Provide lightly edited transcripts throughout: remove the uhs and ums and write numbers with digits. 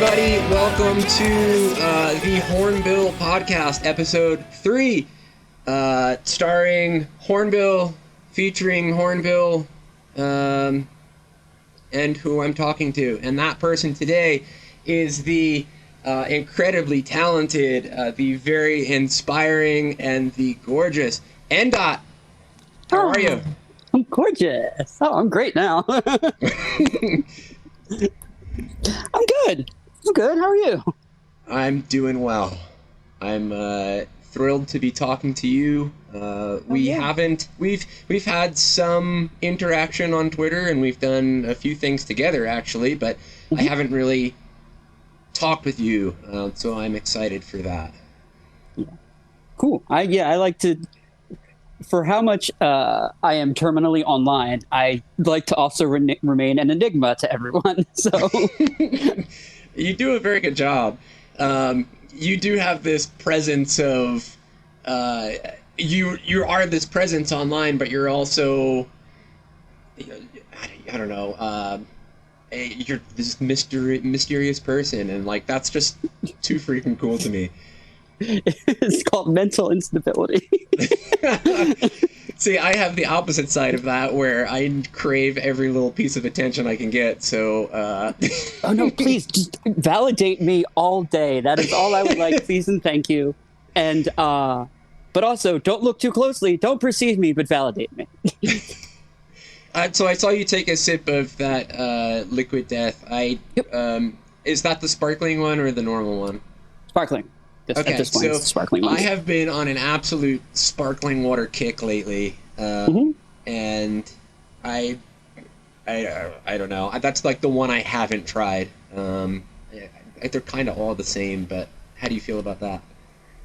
everybody. Welcome to the Hornbill Podcast, episode 3, starring Hornbill, featuring Hornbill, and who I'm talking to. And that person today is the incredibly talented, the very inspiring, and the gorgeous Ndot. How are you? I'm gorgeous. Oh, I'm great now. I'm good. How are you? I'm doing well. I'm thrilled to be talking to you. We've had some interaction on Twitter, and we've done a few things together actually, but I haven't really talked with you, so I'm excited for that. Yeah. Cool. I like to. For how much I am terminally online, I like to also remain an enigma to everyone. So you do a very good job. You do have this presence of you are this presence online, but you're also I don't know. You're this mysterious person, and like that's just too freaking cool to me. It's called mental instability. See, I have the opposite side of that, where I crave every little piece of attention I can get, so... Oh, no, please, just validate me all day. That is all I would like, please and thank you. And, but also, don't look too closely. Don't perceive me, but validate me. So I saw you take a sip of that Liquid Death. Yep. Is that the sparkling one or the normal one? Sparkling. Okay, at this point, so sparkling I have been on an absolute sparkling water kick lately, and I don't know. That's like the one I haven't tried. They're kind of all the same, but how do you feel about that?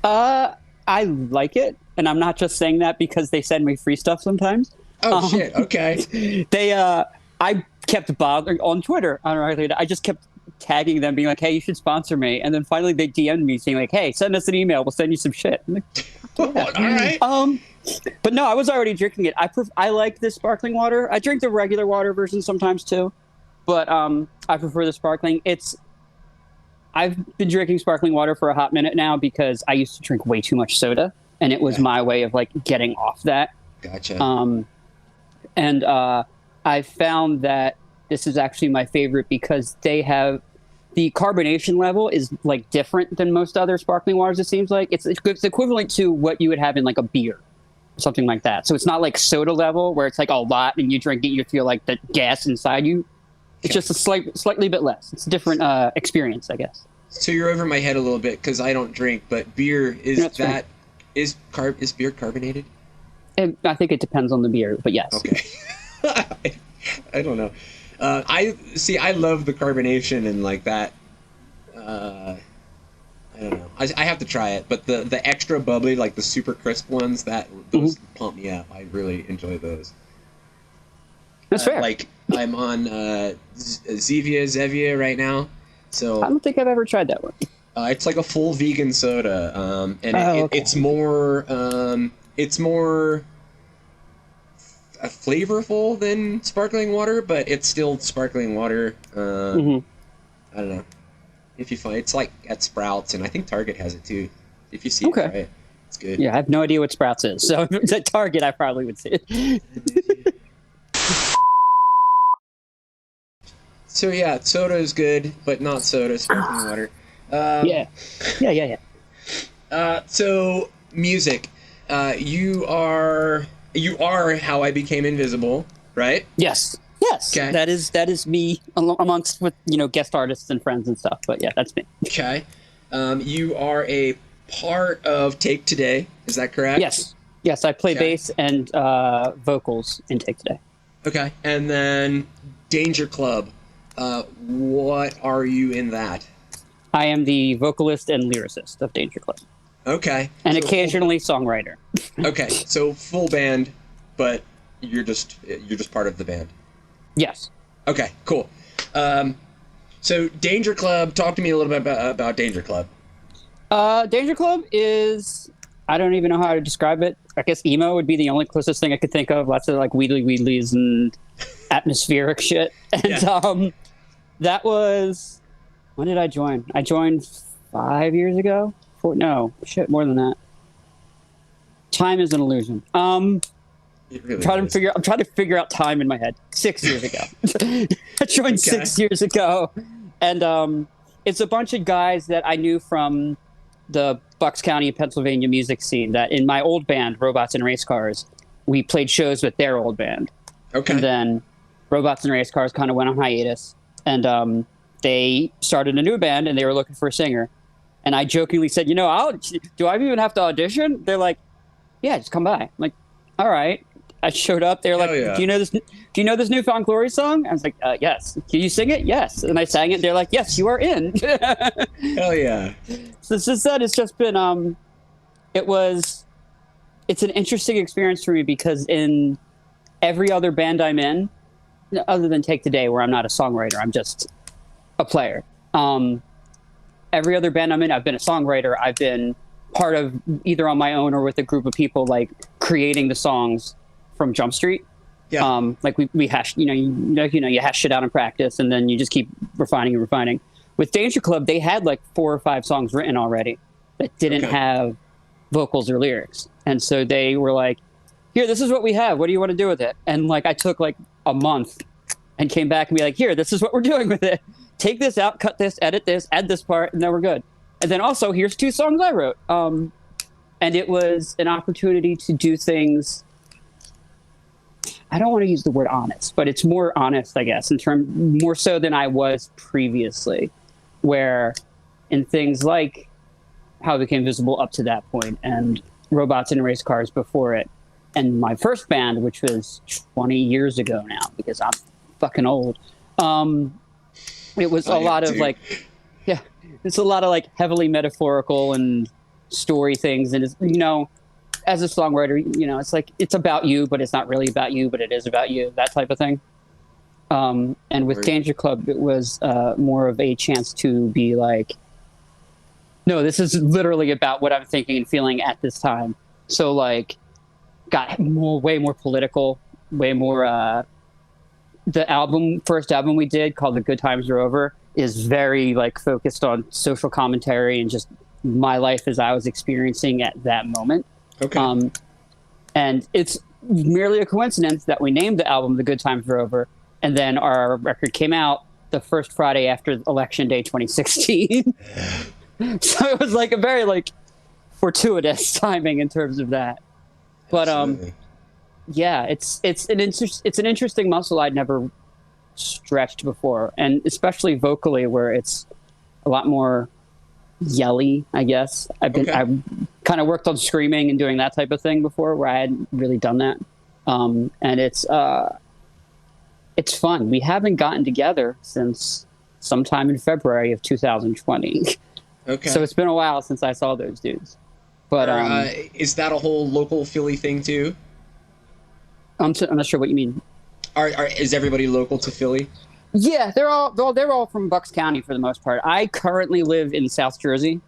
I like it, and I'm not just saying that because they send me free stuff sometimes. Oh shit! Okay. I kept bothering on Twitter. I just kept tagging them, being like, hey, you should sponsor me. And then finally they DM'd me saying like, hey, send us an email, we'll send you some shit. I'm like, yeah. All right. But no, I was already drinking it. I like this sparkling water. I drink the regular water version sometimes too, but I prefer the sparkling. I've been drinking sparkling water for a hot minute now because I used to drink way too much soda, and it was my way of like getting off that. Gotcha. And I found that this is actually my favorite because they have the carbonation level is like different than most other sparkling waters. It seems like it's equivalent to what you would have in like a beer, something like that. So it's not like soda level where it's like a lot and you drink it, you feel like the gas inside you. It's just a slightly bit less. It's a different experience, I guess. So you're over my head a little bit because I don't drink, but beer is is beer carbonated? And I think it depends on the beer, but yes. Okay. I don't know. I love the carbonation and like that. I don't know. I have to try it, but the extra bubbly, like the super crisp ones, those pump me up. I really enjoy those. That's fair. Like I'm on Zevia right now, so I don't think I've ever tried that one. It's like a full vegan soda, and it's more flavorful than sparkling water, but it's still sparkling water. I don't know. If you find it's like at Sprouts, and I think Target has it too. If you see it, try it. It's good. Yeah, I have no idea what Sprouts is, so if it's at Target, I probably would see it. So yeah, soda is good, but not soda, sparkling water. Yeah. So music. You are How I Became Invisible, right? Yes. Okay. That is me amongst with guest artists and friends and stuff. But yeah, that's me. Okay. You are a part of Take Today. Is that correct? Yes. I play bass and vocals in Take Today. Okay. And then Danger Club. What are you in that? I am the vocalist and lyricist of Danger Club. Okay. And occasionally songwriter. Okay, so full band, but you're just part of the band. Yes. Okay, cool. So Danger Club, talk to me a little bit about Danger Club. Danger Club is, I don't even know how to describe it. I guess emo would be the only closest thing I could think of. Lots of like wheedlies and atmospheric shit. And that was When did I join? I joined 5 years ago. More than that. Time is an illusion. It really I'm is. trying to figure out time in my head. 6 years ago. I joined 6 years ago, and it's a bunch of guys that I knew from the Bucks County, Pennsylvania music scene. That in my old band, Robots and Race Cars, we played shows with their old band. Okay. And then Robots and Race Cars kind of went on hiatus, and they started a new band, and they were looking for a singer. And I jokingly said, do I even have to audition? They're like, yeah, just come by. I'm like, all right. I showed up. They're like, yeah. do you know this Newfound Glory song? I was like, yes. Can you sing it? Yes. And I sang it. They're like, yes, you are in. Hell yeah. So since then, it's just been, it's an interesting experience for me because in every other band I'm in, other than Take Today, where I'm not a songwriter, I'm just a player. Every other band I'm in, I've been a songwriter. I've been part of either on my own or with a group of people, like creating the songs from Jump Street. Yeah. Like we hash, you hash shit out in practice, and then you just keep refining and refining. With Danger Club, they had like 4 or 5 songs written already that didn't have vocals or lyrics, and so they were like, "Here, this is what we have. What do you want to do with it?" And like I took like a month and came back and be like, "Here, this is what we're doing with it. Take this out, cut this, edit this, add this part, and then we're good." And then also, here's 2 songs I wrote. And it was an opportunity to do things. I don't want to use the word honest, but it's more honest, I guess, more so than I was previously, where in things like How I Became Visible up to that point and Robots and Race Cars before it, and my first band, which was 20 years ago now, because I'm fucking old. It was a lot of like, it's a lot of like heavily metaphorical and story things. And it's, as a songwriter, it's like, it's about you, but it's not really about you, but it is about you, that type of thing. And with Danger Club, it was more of a chance to be like, no, this is literally about what I'm thinking and feeling at this time. So like, got way more political, way more, the first album we did called The Good Times Are Over is very like focused on social commentary and just my life as I was experiencing at that moment. Okay. And it's merely a coincidence that we named the album The Good Times Are Over, and then our record came out the first Friday after Election Day 2016. So it was like a very like fortuitous timing in terms of that. But yeah, it's an interesting muscle I'd never stretched before, and especially vocally, where it's a lot more yelly, I guess. I've kind of worked on screaming and doing that type of thing before, where I hadn't really done that. And it's fun. We haven't gotten together since sometime in February of 2020. Okay. So it's been a while since I saw those dudes. But is that a whole local Philly thing too? I'm not sure what you mean. Is everybody local to Philly? Yeah, they're all from Bucks County for the most part. I currently live in South Jersey,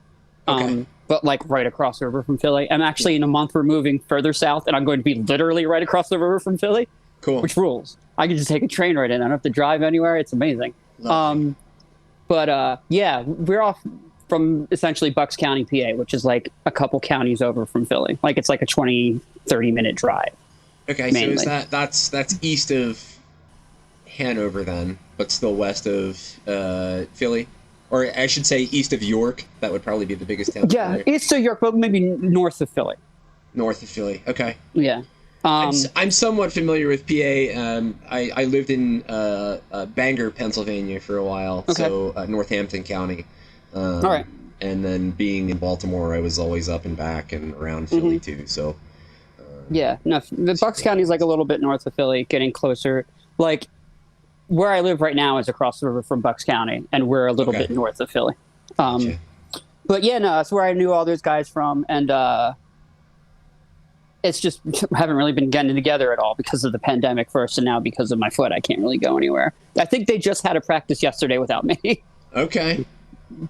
but like right across the river from Philly. I'm actually in a month we're moving further south, and I'm going to be literally right across the river from Philly. Cool. Which rules. I can just take a train right in. I don't have to drive anywhere. It's amazing. But yeah, we're all from essentially Bucks County, PA, which is like a couple counties over from Philly. Like it's like a 20, 30-minute drive. Okay, mainly. so is that's east of Hanover then, but still west of Philly? Or I should say east of York. That would probably be the biggest town. Yeah, east of York, but maybe north of Philly. North of Philly, okay. Yeah. I'm somewhat familiar with PA. I lived in Bangor, Pennsylvania for a while, so Northampton County. All right. And then being in Baltimore, I was always up and back and around Philly too, so... Yeah, no, the Bucks County is like a little bit north of Philly, getting closer. Like, where I live right now is across the river from Bucks County, and we're a little bit north of Philly. Gotcha. But yeah, no, that's where I knew all those guys from, and it's just haven't really been getting together at all because of the pandemic first, and now because of my foot, I can't really go anywhere. I think they just had a practice yesterday without me. Okay.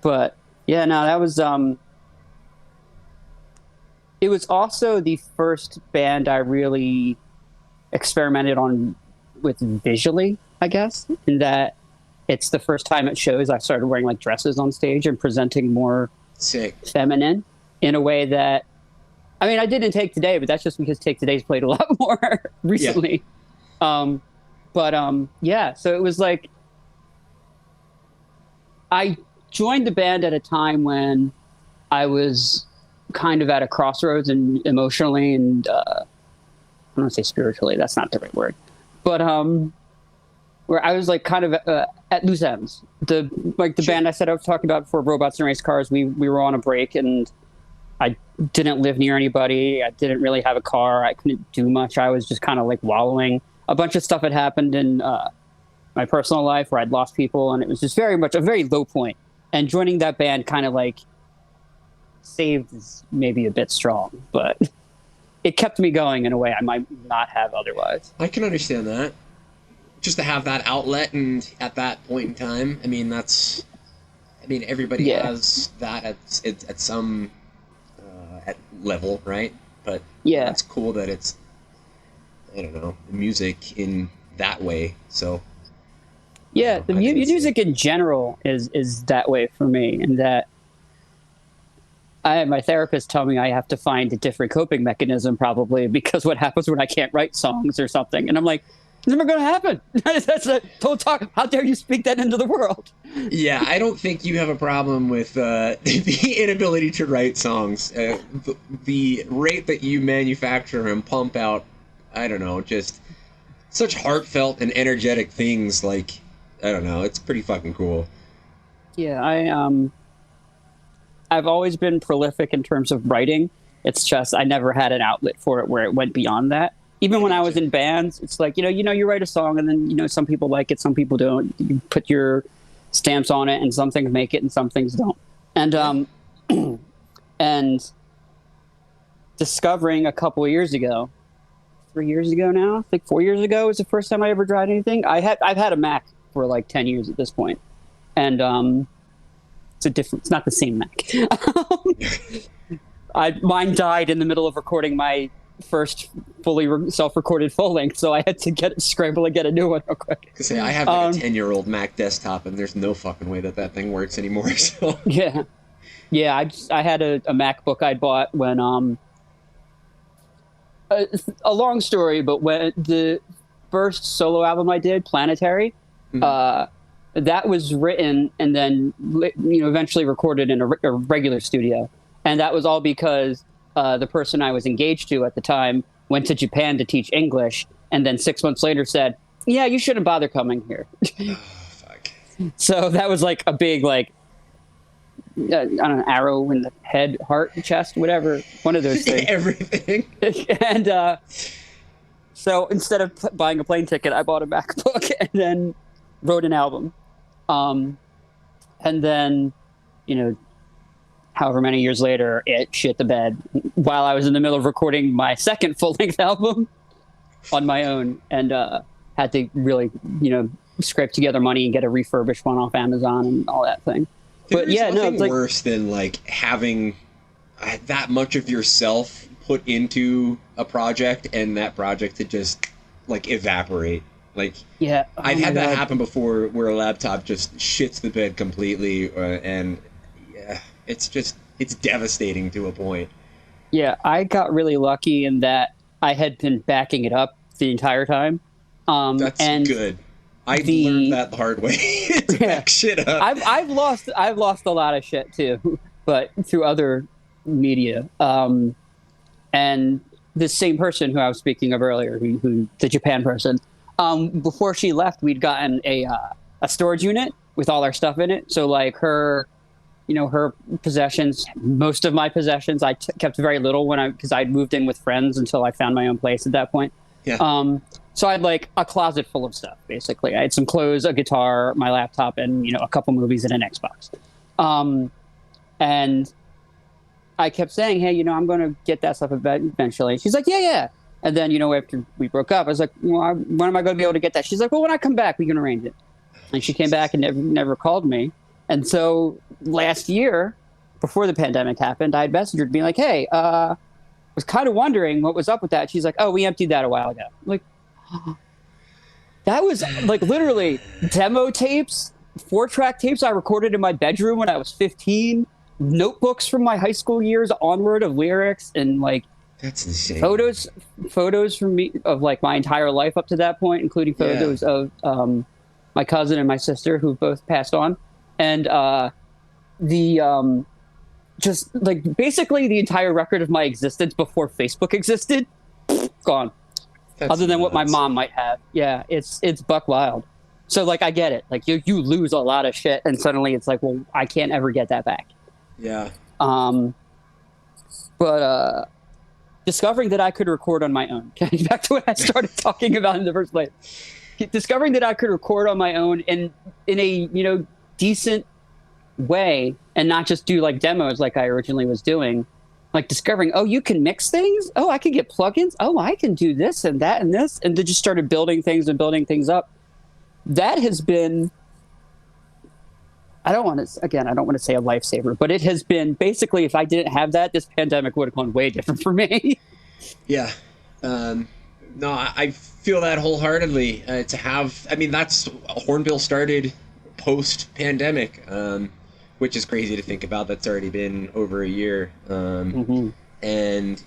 But yeah, no, that was it was also the first band I really experimented on with visually, I guess, in that it's the first time at shows I started wearing like dresses on stage and presenting more feminine in a way that, I mean, I didn't Take Today, but that's just because Take Today's played a lot more recently. Yeah. Yeah, so it was like, I joined the band at a time when I was kind of at a crossroads and emotionally and I don't want to say spiritually, that's not the right word, but where I was like kind of at loose ends. The band I said I was talking about before, Robots and Race Cars, we were on a break and I didn't live near anybody. I didn't really have a car. I couldn't do much. I was just kind of like wallowing. A bunch of stuff had happened in my personal life where I'd lost people, and it was just very much a very low point. And joining that band kind of like saved is maybe a bit strong, but it kept me going in a way I might not have otherwise. I can understand that. Just to have that outlet and at that point in time, I mean, everybody has that at some at level, right? But yeah, it's cool that it's, I don't know, music in that way. So yeah, the music in general is that way for me, and that I had my therapist tell me I have to find a different coping mechanism probably because what happens when I can't write songs or something, and I'm like, it's never going to happen. That's a total talk. How dare you speak that into the world? Yeah, I don't think you have a problem with the inability to write songs. The rate that you manufacture and pump out, I don't know, just such heartfelt and energetic things. Like, I don't know, it's pretty fucking cool. Yeah, I've always been prolific in terms of writing. It's just I never had an outlet for it where it went beyond that. Even when I was in bands, it's like, you write a song and then, some people like it, some people don't. You put your stamps on it and some things make it and some things don't. And and discovering a couple of years ago, 3 years ago now, I think 4 years ago was the first time I ever tried anything. I've had a Mac for like 10 years at this point. And it's not the same Mac. Mine died in the middle of recording my first fully self-recorded full length, so I had to scramble and get a new one real quick. I have like a 10-year-old Mac desktop, and there's no fucking way that thing works anymore. So yeah. I had a MacBook I bought when a long story, but when the first solo album I did, Planetary, that was written and then eventually recorded in a regular studio, and that was all because the person I was engaged to at the time went to Japan to teach English, and then 6 months later said, yeah, you shouldn't bother coming here. Oh, fuck. So that was like a big, like, I don't know, arrow in the head, heart, chest, whatever, one of those things. Everything. And so instead of buying a plane ticket, I bought a MacBook and then wrote an album. And then, however many years later, it shit the bed while I was in the middle of recording my second full-length album on my own, and had to really, scrape together money and get a refurbished one off Amazon and all that thing. But yeah, no, it's worse than like having that much of yourself put into a project and that project to just like evaporate. Like, yeah, I've had that happen before, where a laptop just shits the bed completely, and yeah. It's devastating to a point. Yeah, I got really lucky in that I had been backing it up the entire time. That's good. I learned that the hard way to back shit up. I've lost a lot of shit too, but through other media. And the same person who I was speaking of earlier, who the Japan person, before she left, we'd gotten a storage unit with all our stuff in it. So like her possessions, most of my possessions, I kept very little because I'd moved in with friends until I found my own place at that point. Yeah. So I had like a closet full of stuff, basically. I had some clothes, a guitar, my laptop, and, a couple movies and an Xbox. And I kept saying, hey, I'm going to get that stuff eventually. She's like, yeah. And then, after we broke up, I was like, well, when am I going to be able to get that? She's like, well, when I come back, we can arrange it. And she came back and never called me. And so last year, before the pandemic happened, I had messaged her being like, hey, was kind of wondering what was up with that. She's like, oh, we emptied that a while ago. I'm like, that was like literally demo tapes 4-track tapes I recorded in my bedroom when I was 15, notebooks from my high school years onward of lyrics, and like that's insane. Photos from me of like my entire life up to that point, including photos of my cousin and my sister who both passed on, and just like basically the entire record of my existence before Facebook existed, gone. That's other than nuts. what my mom might have. Yeah, it's buck wild. So like I get it. Like you lose a lot of shit, and suddenly it's like, well, I can't ever get that back. Yeah. But discovering that I could record on my own. Back to what I started talking about in the first place. Discovering that I could record on my own in a decent way, and not just do like demos like I originally was doing. Like discovering, oh, you can mix things. Oh, I can get plugins. Oh, I can do this and that and this, and then just started building things up. That has been, I don't want to say a lifesaver, but it has been basically, if I didn't have that, this pandemic would have gone way different for me. Yeah. No, I feel that wholeheartedly. That's Hornbill started post-pandemic, which is crazy to think about. That's already been over a year. And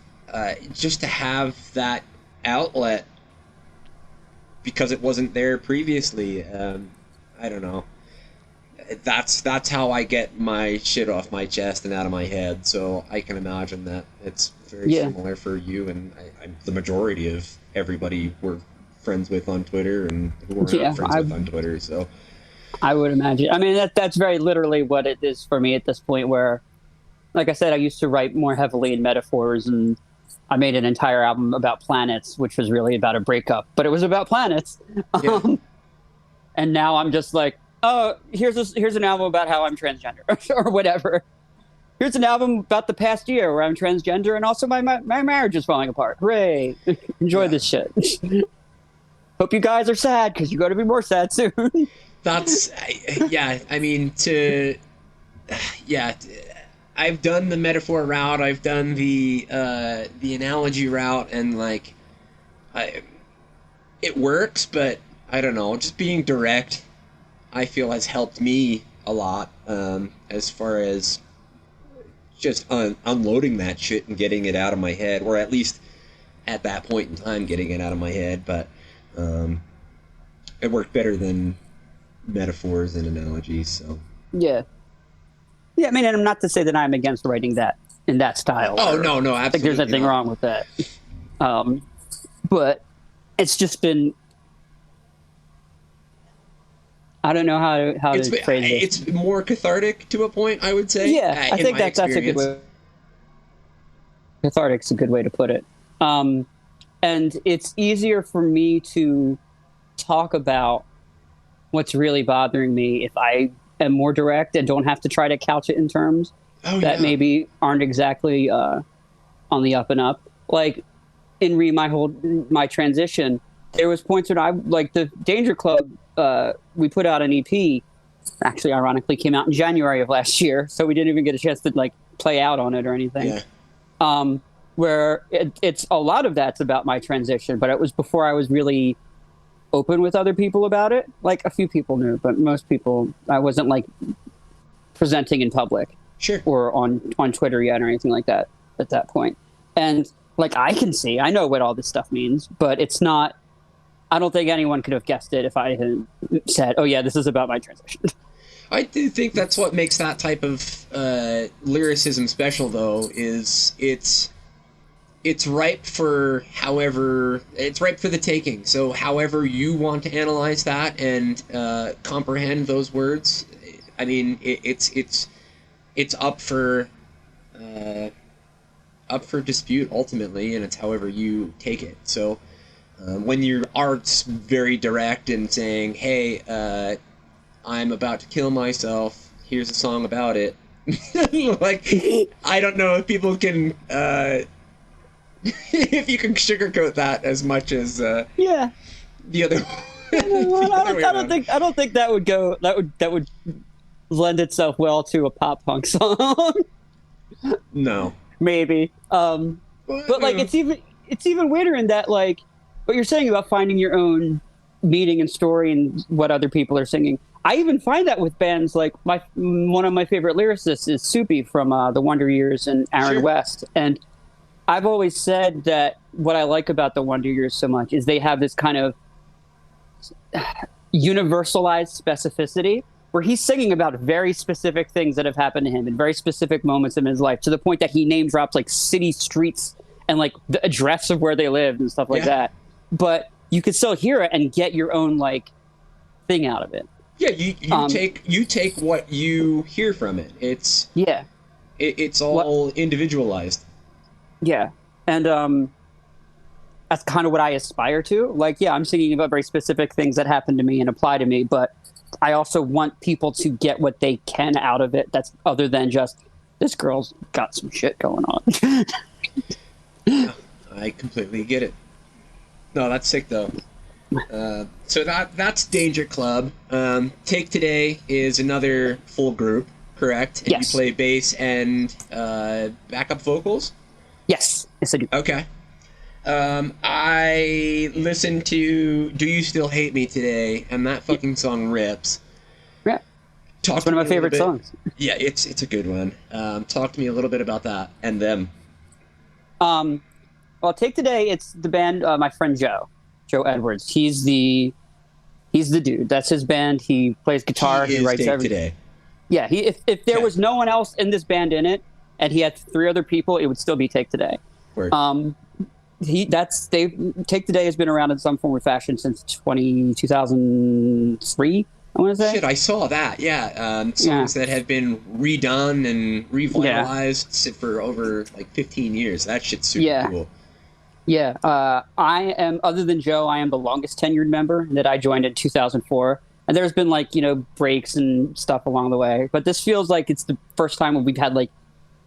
just to have that outlet, because it wasn't there previously, I don't know. That's how I get my shit off my chest and out of my head. So I can imagine that it's very similar for you, and I'm the majority of everybody we're friends with on Twitter and who we're not friends with on Twitter. So I would imagine. I mean, that's very literally what it is for me at this point, where, like I said, I used to write more heavily in metaphors, and I made an entire album about planets, which was really about a breakup, but it was about planets. Yeah. And now I'm just like, oh, here's an album about how I'm transgender or whatever. Here's an album about the past year where I'm transgender, and also my marriage is falling apart. Hooray. Enjoy this shit. Hope you guys are sad, because you're going to be more sad soon. That's, I've done the metaphor route, I've done the analogy route, and like, it works, but I don't know, just being direct, I feel has helped me a lot, as far as just unloading that shit and getting it out of my head, or at least at that point in time getting it out of my head. But it worked better than metaphors and analogies. So yeah, I mean, and I'm not to say that I'm against writing that in that style. Oh, no, absolutely. I think there's nothing wrong with that. But it's just been, I don't know how to phrase it. It's more cathartic to a point, I would say. Yeah, I think that's a good way. Cathartic's a good way to put it. And it's easier for me to talk about what's really bothering me if I am more direct and don't have to try to couch it in terms that maybe aren't exactly on the up and up. Like in my transition, there was points when I, like the Danger Club, we put out an EP, actually ironically came out in January of last year, so we didn't even get a chance to like play out on it or anything. Yeah. Where it's a lot of that's about my transition, but it was before I was really open with other people about it. Like a few people knew, but most people, I wasn't like presenting in public, sure, or on Twitter yet or anything like that at that point. And like I know what all this stuff means, but it's not, I don't think anyone could have guessed it if I had said, oh yeah, this is about my transition. I do think that's what makes that type of lyricism special, though, is it's ripe for it's ripe for the taking. So however you want to analyze that and comprehend those words, I mean, it's up for dispute ultimately, and it's however you take it. So when your art's very direct and saying, hey, I'm about to kill myself, here's a song about it. Like, I don't know if people can if you can sugarcoat that as much as the other. I don't think that would go. That would lend itself well to a pop punk song. No, maybe. But like it's even weirder in that, like what you're saying about finding your own meaning and story and what other people are singing. I even find that with bands like one of my favorite lyricists is Soupy from the Wonder Years and Aaron Sure. West. And I've always said that what I like about the Wonder Years so much is they have this kind of universalized specificity where he's singing about very specific things that have happened to him in very specific moments in his life, to the point that he name drops like city streets and like the address of where they lived and stuff like that. But you can still hear it and get your own like thing out of it. Yeah, you take what you hear from it. It's all individualized. Yeah, and that's kind of what I aspire to. Like, yeah, I'm singing about very specific things that happen to me and apply to me, but I also want people to get what they can out of it. That's other than just this girl's got some shit going on. I completely get it. No, that's sick though. So that's Danger Club. Take Today is another full group, correct? And yes. You play bass and backup vocals? Yes. Yes, I do. Okay. I listened to Do You Still Hate Me today, and that fucking song rips. Yeah. It's one of my favorite songs. Yeah, it's a good one. Talk to me a little bit about that and them. Well, Take Today, it's the band, my friend Joe Edwards. He's the dude. That's his band. He plays guitar. He writes everything. Today. Yeah. If there was no one else in this band in it, and he had 3 other people, it would still be Take Today. Word. Take Today has been around in some form or fashion since 2003. I want to say. Shit, I saw that. Yeah, songs that have been redone and revitalized for over like 15 years. That shit's super cool. Yeah, I am, other than Joe, I am the longest tenured member that I joined in 2004. And there's been like, breaks and stuff along the way. But this feels like it's the first time when we've had like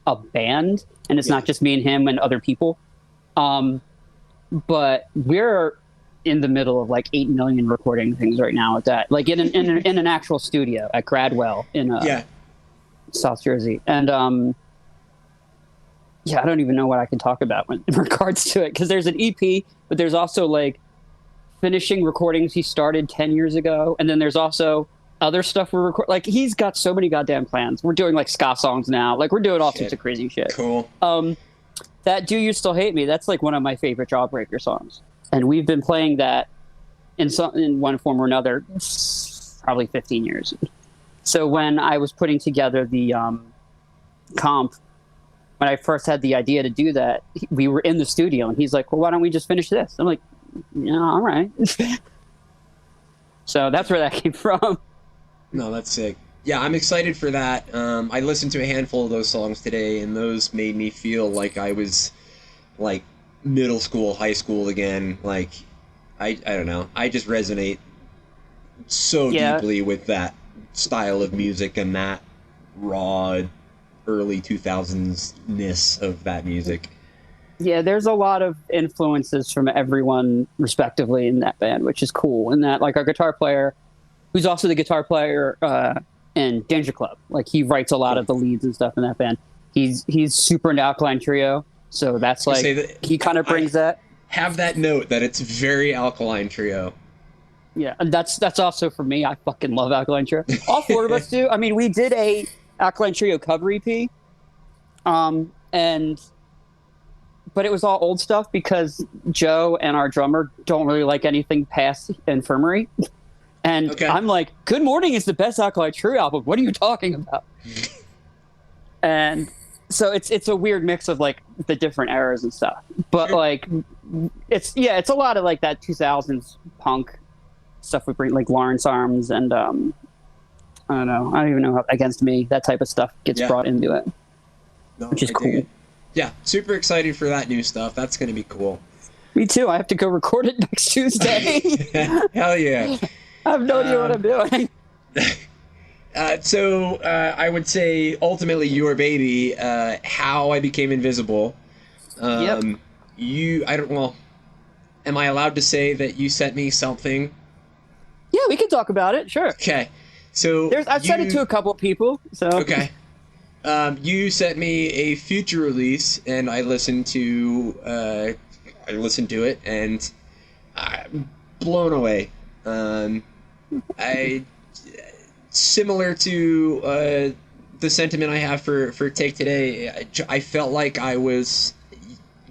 a band and it's not just me and him and other people. But we're in the middle of like 8 million recording things right now with that. Like in an actual studio at Gradwell in South Jersey. And I don't even know what I can talk about in regards to it, because there's an EP, but there's also like finishing recordings he started 10 years ago, and then there's also other stuff we're recording. Like, he's got so many goddamn plans. We're doing like ska songs now. Like, we're doing all sorts of crazy shit. Cool. That Do You Still Hate Me? That's like one of my favorite Jawbreaker songs, and we've been playing that in one form or another probably 15 years. So when I was putting together the comp, when I first had the idea to do that, we were in the studio, and he's like, well, why don't we just finish this? I'm like, yeah, all right. So that's where that came from. No, that's sick. Yeah, I'm excited for that. I listened to a handful of those songs today, and those made me feel like I was like middle school, high school again. Like, I don't know. I just resonate so deeply with that style of music and that raw early 2000s-ness of that music. Yeah, there's a lot of influences from everyone respectively in that band, which is cool. And that, like, our guitar player, who's also the guitar player in Danger Club, like, he writes a lot of the leads and stuff in that band. He's super into Alkaline Trio, so that's like, he kind of brings that. Have that note that it's very Alkaline Trio. Yeah, and that's also for me. I fucking love Alkaline Trio. All 4 of us do. I mean, we did a Alkaline Trio cover EP, but it was all old stuff because Joe and our drummer don't really like anything past Infirmary. And I'm like, Good Morning is the best Alkaline Trio album. What are you talking about? And so it's a weird mix of like the different eras and stuff. But like, it's a lot of like that 2000s punk stuff we bring, like Lawrence Arms and I don't know. I don't even know how Against Me, that type of stuff gets brought into it, which is cool. Yeah, super excited for that new stuff. That's going to be cool. Me too. I have to go record it next Tuesday. Hell yeah. I have no idea what I'm doing. So I would say ultimately Your Baby, How I Became Invisible. Am I allowed to say that you sent me something? Yeah, we can talk about it. Sure. Okay. So I've sent it to a couple of people. So okay. You sent me a future release, and I listened to it, and I'm blown away. similar to the sentiment I have for Take Today. I felt like I was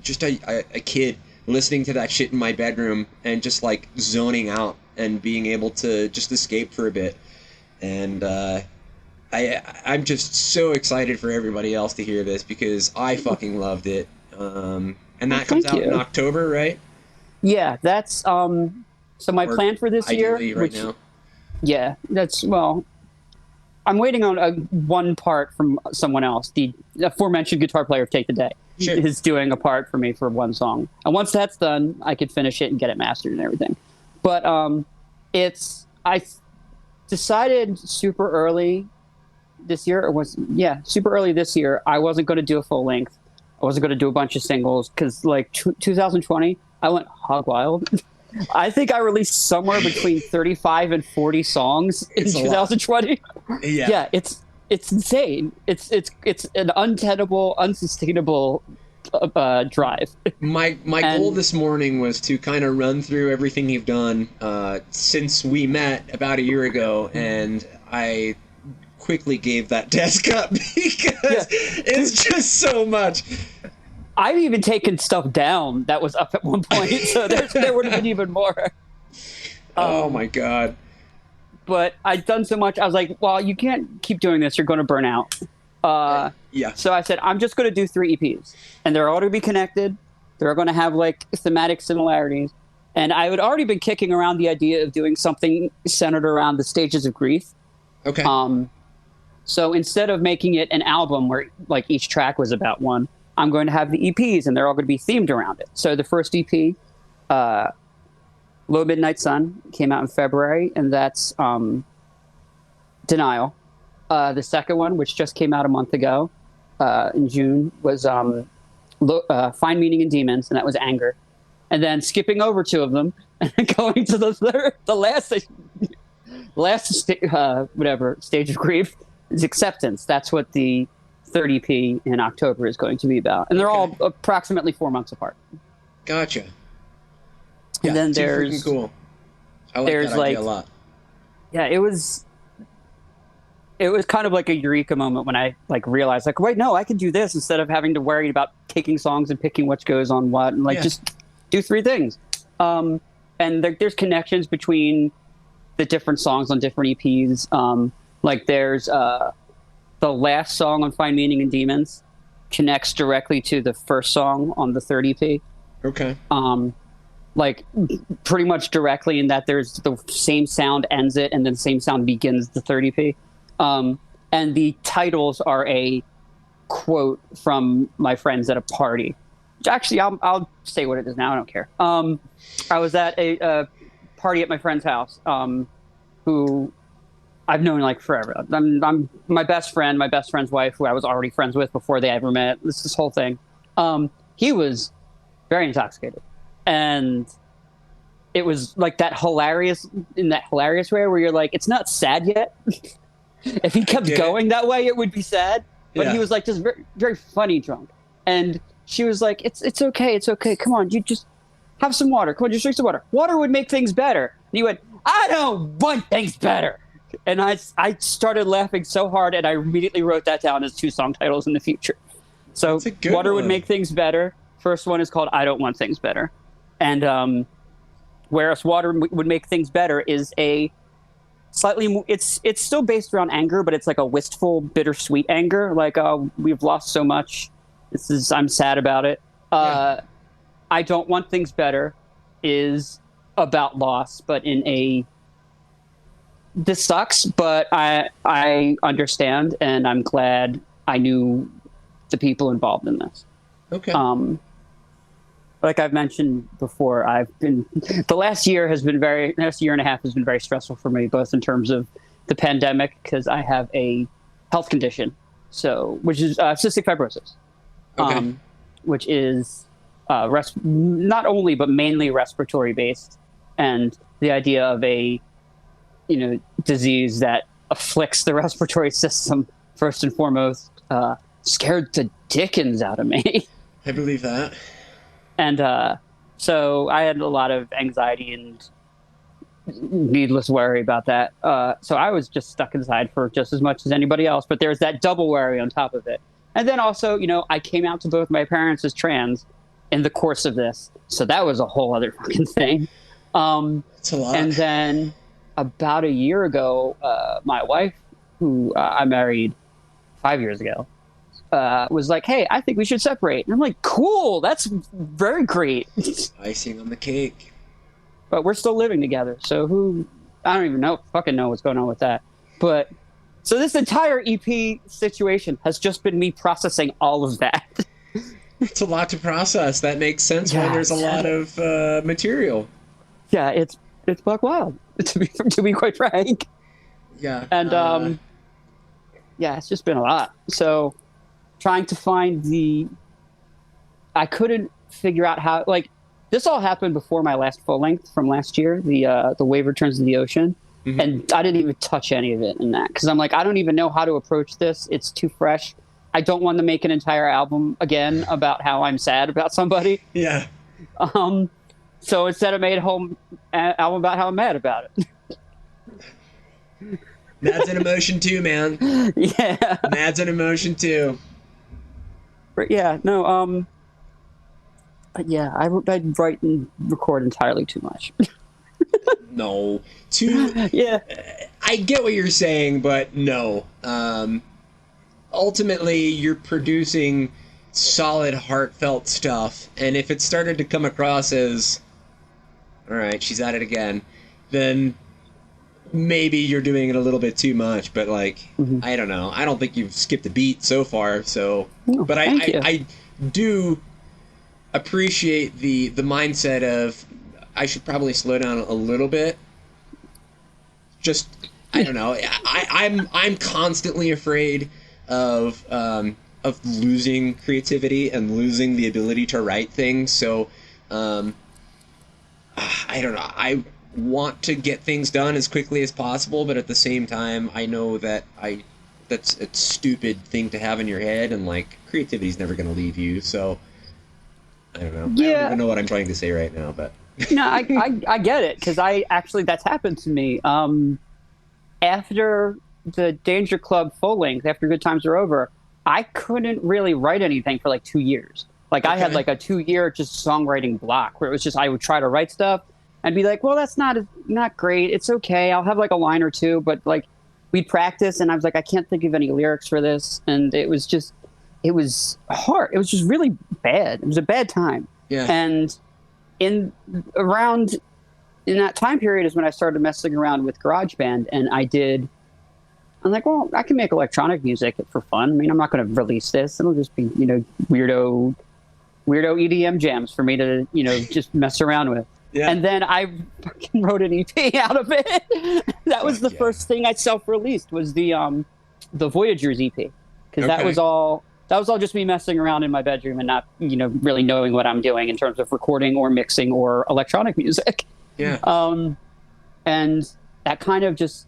just a kid listening to that shit in my bedroom and just like zoning out and being able to just escape for a bit. And I'm just so excited for everybody else to hear this because I fucking loved it. And that comes out in October, right? Yeah, that's so my plan for this year. Right now. Yeah, that's I'm waiting on one part from someone else. The aforementioned guitar player of Take the Day is doing a part for me for one song, and once that's done, I could finish it and get it mastered and everything. But I decided super early this year, super early this year, I wasn't going to do a full length. I wasn't going to do a bunch of singles because, like, 2020, I went hog wild. I think I released somewhere between 35 and 40 songs in 2020. Yeah, it's insane. It's an untenable, unsustainable drive. My goal this morning was to kind of run through everything you've done since we met about a year ago, and I quickly gave that desk up because it's just so much. I've even taken stuff down that was up at one point, so there would have been even more. Oh my god. But I'd done so much, I was like, well, you can't keep doing this, you're going to burn out. So I said, I'm just going to do 3 EPs. And they're all going to be connected. They're going to have, like, thematic similarities. And I had already been kicking around the idea of doing something centered around the stages of grief. Okay. So instead of making it an album where, like, each track was about one, I'm going to have the EPs, and they're all going to be themed around it. So the first EP, Low Midnight Sun, came out in February, and that's Denial. The second one, which just came out a month ago, in June, was Find Meaning in Demons, and that was Anger. And then skipping over 2 of them, and going to the last stage of grief is Acceptance. That's what the third EP in October is going to be about. And they're all approximately 4 months apart. Gotcha. And then there's... cool. I like that idea a lot. Yeah, it was kind of like a eureka moment when I like realized, like, wait, no, I can do this instead of having to worry about taking songs and picking what goes on what, and just do 3 things. And there's connections between the different songs on different EPs. Like there's the last song on Find Meaning in Demons connects directly to the first song on the third EP. Okay. Like pretty much directly in that there's the same sound ends it and then the same sound begins the third EP. And the titles are a quote from my friends at a party. Actually, I'll say what it is now. I don't care. I was at a party at my friend's house, who I've known like forever. I'm my best friend's wife, who I was already friends with before they ever met. This whole thing. He was very intoxicated, and it was like that hilarious way where you're like, it's not sad yet. If he kept going that way, it would be sad. But he was like just very, very funny drunk. And she was like, it's okay. Come on, you just have some water. Come on, just drink some water. Water would make things better. And he went, I don't want things better. And I started laughing so hard, and I immediately wrote that down as 2 song titles in the future. So Water Would Make Things Better. First one is called I Don't Want Things Better. And whereas Water Would Make Things Better is a slightly, it's still based around anger, but it's like a wistful, bittersweet anger. Like, we've lost so much. I'm sad about it. I Don't Want Things Better is about loss, but in a, this sucks, but I understand, and I'm glad I knew the people involved in this. Okay. Like I've mentioned before, the last year and a half has been very stressful for me, both in terms of the pandemic, because I have a health condition, which is cystic fibrosis, which is not only but mainly respiratory based, and the idea of a disease that afflicts the respiratory system first and foremost scared the dickens out of me. I believe that. And so I had a lot of anxiety and needless worry about that. So I was just stuck inside for just as much as anybody else, but there's that double worry on top of it. And then also, I came out to both my parents as trans in the course of this. So that was a whole other fucking thing. It's a lot. And then about a year ago, my wife, who I married 5 years ago, was like, hey, I think we should separate. And I'm like, cool, that's very great. Icing on the cake. But we're still living together. So I don't even fucking know what's going on with that. But so this entire EP situation has just been me processing all of that. It's a lot to process. That makes sense when there's a lot of material. Yeah, it's buck wild, to be quite frank. Yeah. And it's just been a lot. So trying to find I couldn't figure out how, like, this all happened before my last full length from last year, the Wave Returns to the Ocean. Mm-hmm. And I didn't even touch any of it in that because I'm like, I don't even know how to approach this. It's too fresh. I don't want to make an entire album again about how I'm sad about somebody. Yeah. So instead I made a whole album about how I'm mad about it. Mad's an emotion too, man. Yeah. Mad's an emotion too. But yeah, no, but yeah, I write and record entirely too much. No. Yeah. I get what you're saying, but no. Ultimately, you're producing solid, heartfelt stuff, and if it started to come across as, all right, she's at it again, then maybe you're doing it a little bit too much, but like, I don't know. I don't think you've skipped a beat so far, so... No, but I do appreciate the mindset of, I should probably slow down a little bit. Just, I don't know. I'm constantly afraid of losing creativity and losing the ability to write things. So, I don't know. I want to get things done as quickly as possible, but at the same time, I know that that's a stupid thing to have in your head, and like creativity's never going to leave you. So, I don't know. Yeah. I don't even know what I'm trying to say right now, but. No, I get it, because that's happened to me. After the Danger Club full length, after Good Times Are Over, I couldn't really write anything for like 2 years. Like I had like a 2-year just songwriting block where it was just, I would try to write stuff and be like, well, that's not great. It's okay. I'll have like a line or two, but like we'd practice and I was like, I can't think of any lyrics for this. And it was hard. It was just really bad. It was a bad time. Yeah. And in that time period is when I started messing around with GarageBand, and I'm like, well, I can make electronic music for fun. I mean, I'm not going to release this. It'll just be, weirdo EDM jams for me to, just mess around with. Yeah. And then I fucking wrote an EP out of it. That was the first thing I self-released was the Voyagers EP, because that was all just me messing around in my bedroom and not, really knowing what I'm doing in terms of recording or mixing or electronic music. Yeah. And that kind of just,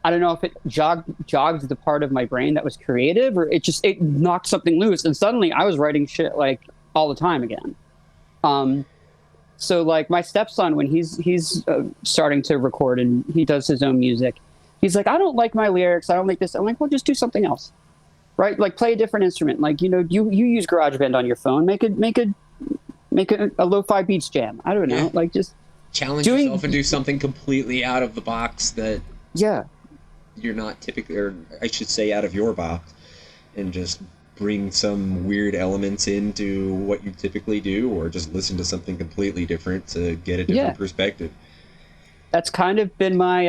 I don't know if it jogged the part of my brain that was creative, or it knocked something loose, and suddenly I was writing shit like all the time again. So like my stepson, when he's starting to record and he does his own music, he's like, I don't like my lyrics. I don't like this. I'm like, well, just do something else, right? Like play a different instrument. Like, you use GarageBand on your phone. Make a lo-fi beats jam. I don't know. Like just challenge yourself and do something completely out of the box that you're not typically, or I should say out of your box, and just bring some weird elements into what you typically do, or just listen to something completely different to get a different perspective. That's kind of been my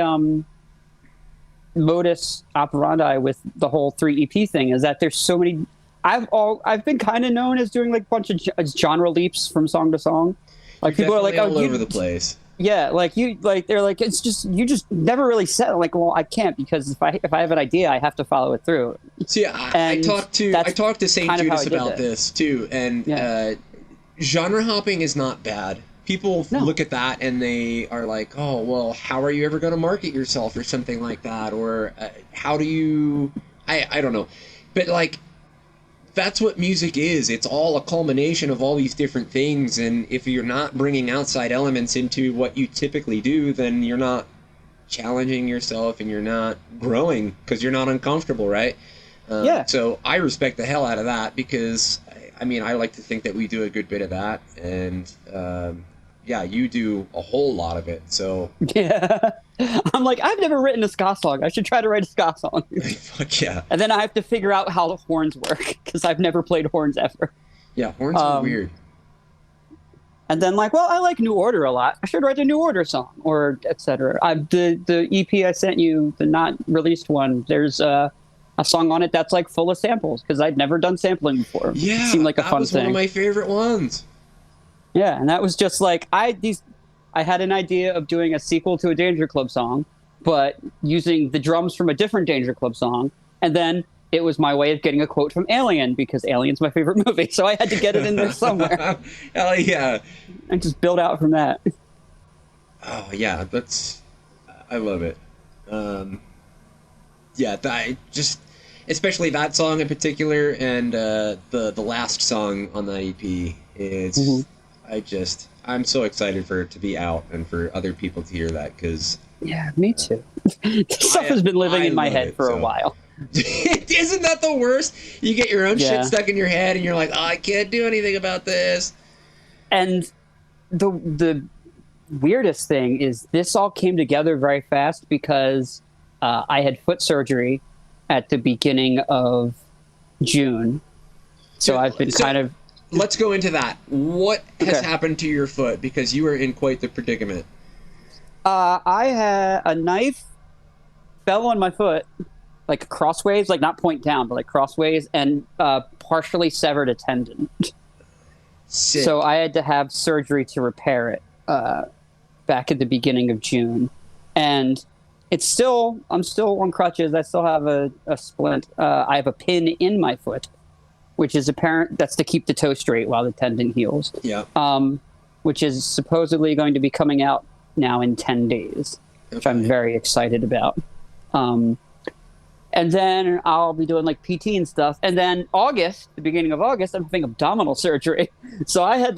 modus operandi with the whole 3 EP thing, is that there's so many. I've been kind of known as doing like a bunch of genre leaps from song to song. Like people are like, all over the place. Yeah, they're like, it's just, you just never really said. I'm like, well, I can't, because if I have an idea, I have to follow it through. See, I talked to St. Judas about this too, and genre hopping is not bad. People look at that and they are like, oh, well, how are you ever going to market yourself or something like that, or how do you? I don't know, but like that's what music is. It's all a culmination of all these different things, and if you're not bringing outside elements into what you typically do, then you're not challenging yourself and you're not growing because you're not uncomfortable, right? So I respect the hell out of that because, I mean, I like to think that we do a good bit of that, and yeah, you do a whole lot of it, so... Yeah. I'm like, I've never written a ska song. I should try to write a ska song. Fuck yeah. And then I have to figure out how the horns work, because I've never played horns ever. Yeah, horns are weird. And then, like, well, I like New Order a lot. I should write a New Order song, or etc. The EP I sent you, the not released one, there's a song on it that's, like, full of samples, because I'd never done sampling before. Yeah, it seemed like a fun thing. That was one of my favorite ones. Yeah, and that was just like, I had an idea of doing a sequel to a Danger Club song, but using the drums from a different Danger Club song, and then it was my way of getting a quote from Alien, because Alien's my favorite movie, so I had to get it in there somewhere. Hell yeah. And just build out from that. Oh, yeah, I love it. Yeah, especially that song in particular, and the last song on the EP, it's... I'm so excited for it to be out and for other people to hear that, because... Yeah, me too. This stuff has been living in my head for a while. Isn't that the worst? You get your own shit stuck in your head, and you're like, oh, I can't do anything about this. And the weirdest thing is this all came together very fast because I had foot surgery at the beginning of June. So I've been kind of... Let's go into that. What has happened to your foot? Because you are in quite the predicament. I had a knife fell on my foot, like crossways, like not point down, but like crossways, and partially severed a tendon. Sick. So I had to have surgery to repair it back at the beginning of June. And I'm still on crutches. I still have a splint. I have a pin in my foot, which is apparent. That's to keep the toe straight while the tendon heals. Yeah. Which is supposedly going to be coming out now in 10 days, which I'm very excited about. And then I'll be doing like PT and stuff. And then the beginning of August, I'm having abdominal surgery. So I had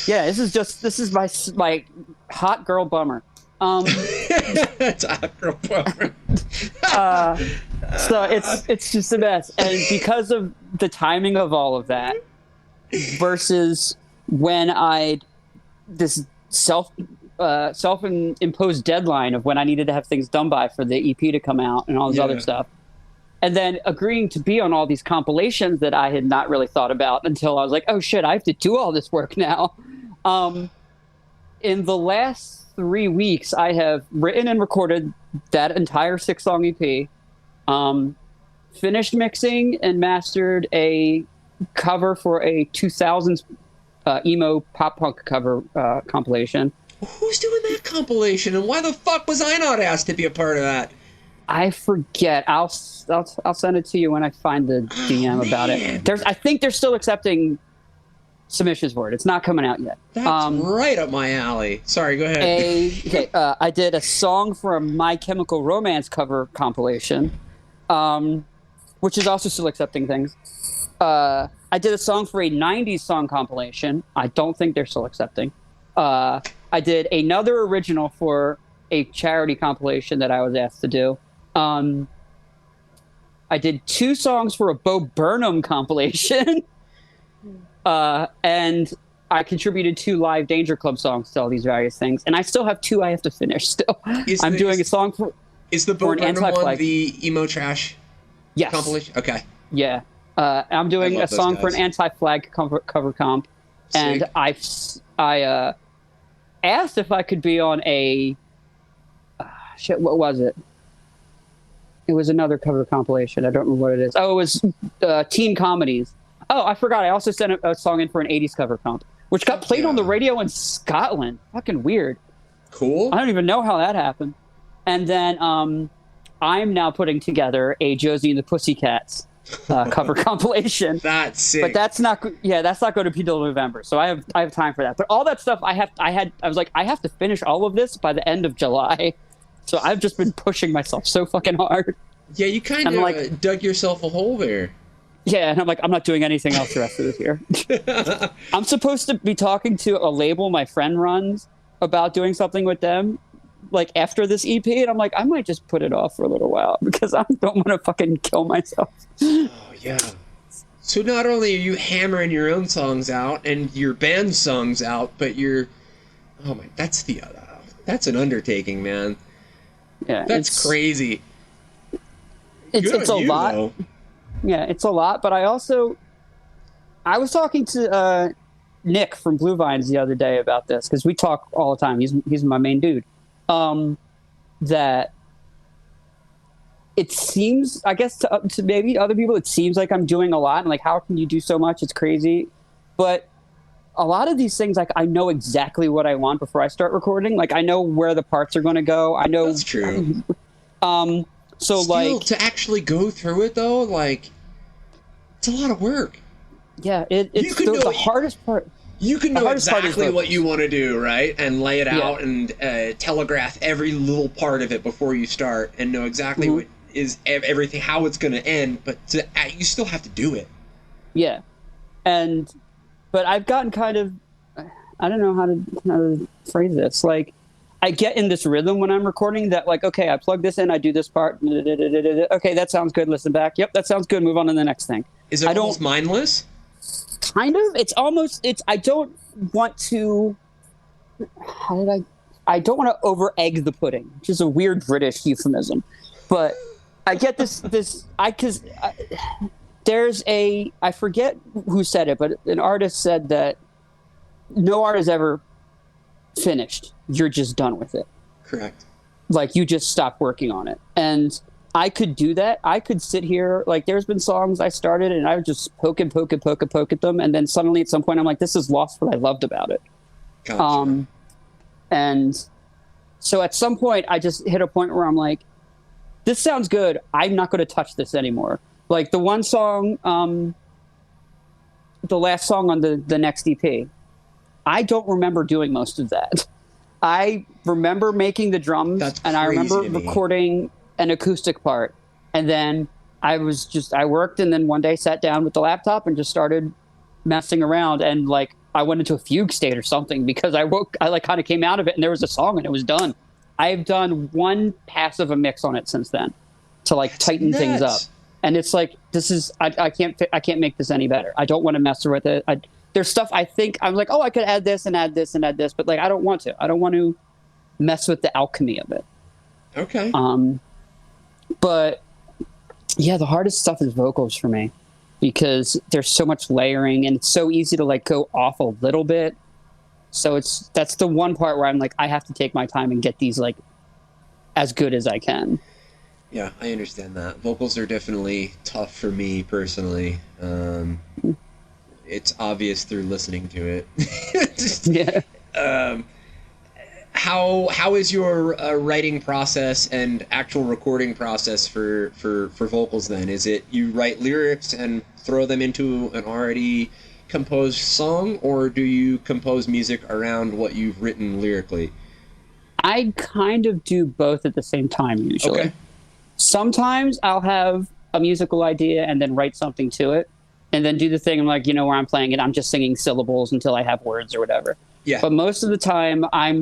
this is my hot girl bummer. It's a hot girl bummer. So it's just a mess. And because of the timing of all of that versus when this self-imposed deadline of when I needed to have things done by for the EP to come out and all this other stuff. And then agreeing to be on all these compilations that I had not really thought about until I was like, oh shit, I have to do all this work now. In the last 3 weeks, I have written and recorded that entire 6-song EP, finished mixing and mastered a cover for a 2000s emo pop punk cover compilation. Who's doing that compilation, and why the fuck was I not asked to be a part of that? I forget. I'll send it to you when I find the DM about it. I think they're still accepting submissions for it. It's not coming out yet. That's right up my alley. Sorry, go ahead. I did a song for a My Chemical Romance cover compilation, which is also still accepting things. I did a song for a 90s song compilation. I don't think they're still accepting. I did another original for a charity compilation that I was asked to do. I did 2 songs for a Bo Burnham compilation. And I contributed 2 live Danger Club songs to all these various things. And I still have 2 I have to finish still. I'm doing a song for... Is the Bo Burnham one the emo trash compilation? Okay. Yeah. I'm doing a song for an Anti-Flag cover comp. Sick. And I asked if I could be on a... what was it? It was another cover compilation. I don't remember what it is. Oh, it was teen comedies. Oh, I forgot. I also sent a song in for an 80s cover comp, which got played on the radio in Scotland. Fucking weird. Cool. I don't even know how that happened. And then I'm now putting together a Josie and the Pussycats cover compilation. That's sick. But that's not going to be till November. So I have time for that. But all that stuff I was like, I have to finish all of this by the end of July. So I've just been pushing myself so fucking hard. Yeah, you kind of dug yourself a hole there. Yeah, and I'm like, I'm not doing anything else the rest of this year. I'm supposed to be talking to a label my friend runs about doing something with them, like after this EP, and I'm like, I might just put it off for a little while because I don't want to fucking kill myself. Oh yeah. So not only are you hammering your own songs out and your band's songs out, but that's an undertaking, man. Yeah, that's crazy. It's a lot. Though. Yeah, it's a lot, but I was talking to Nick from Blue Vines the other day about this because we talk all the time. He's my main dude. That it seems, I guess, to maybe other people, it seems like I'm doing a lot, and like, how can you do so much? It's crazy, but a lot of these things, like, I know exactly what I want before I start recording. Like, I know where the parts are going to go. I know that's true. So still, like to actually go through it though, like it's a lot of work. Yeah, it's the hardest part. You can know exactly what you want to do, right? And lay it out and telegraph every little part of it before you start and know exactly what is everything, how it's going to end, but you still have to do it. Yeah. But I've gotten kind of, I don't know how to phrase this. Like, I get in this rhythm when I'm recording that, like, okay, I plug this in, I do this part. Okay, that sounds good. Listen back. Yep, that sounds good. Move on to the next thing. Is it almost mindless? Kind of. I don't want to. I don't want to over egg the pudding, which is a weird British euphemism. But I get I forget who said it, but an artist said that no art is ever finished. You're just done with it. Correct. Like, you just stop working on it. And I could do that. I could sit here, like, there's been songs I started and I would just poke at them, and then suddenly at some point I'm like, this is lost what I loved about it. Gotcha. And so at some point I just hit a point where I'm like, this sounds good. I'm not going to touch this anymore. Like, the one song, the last song on the next EP, I don't remember doing most of that. I remember making the drums, and I remember recording an acoustic part. And then I worked, and then one day sat down with the laptop and just started messing around. And like, I went into a fugue state or something because I like kind of came out of it and there was a song and it was done. I've done one pass of a mix on it since then to like tighten things up. And it's like, I can't make this any better. I don't want to mess with it. There's stuff I think I'm like, oh, I could add this and add this and add this, but like, I don't want to. I don't want to mess with the alchemy of it. Okay. But yeah, the hardest stuff is vocals for me because there's so much layering and it's so easy to like go off a little bit. So that's the one part where I'm like, I have to take my time and get these like as good as I can. Yeah, I understand that. Vocals are definitely tough for me personally. It's obvious through listening to it. Yeah. How is your writing process and actual recording process for vocals then? Is it you write lyrics and throw them into an already composed song, or do you compose music around what you've written lyrically? I kind of do both at the same time usually. Okay. Sometimes I'll have a musical idea and then write something to it and then do the thing like, where I'm playing it, I'm just singing syllables until I have words or whatever. Yeah. But most of the time I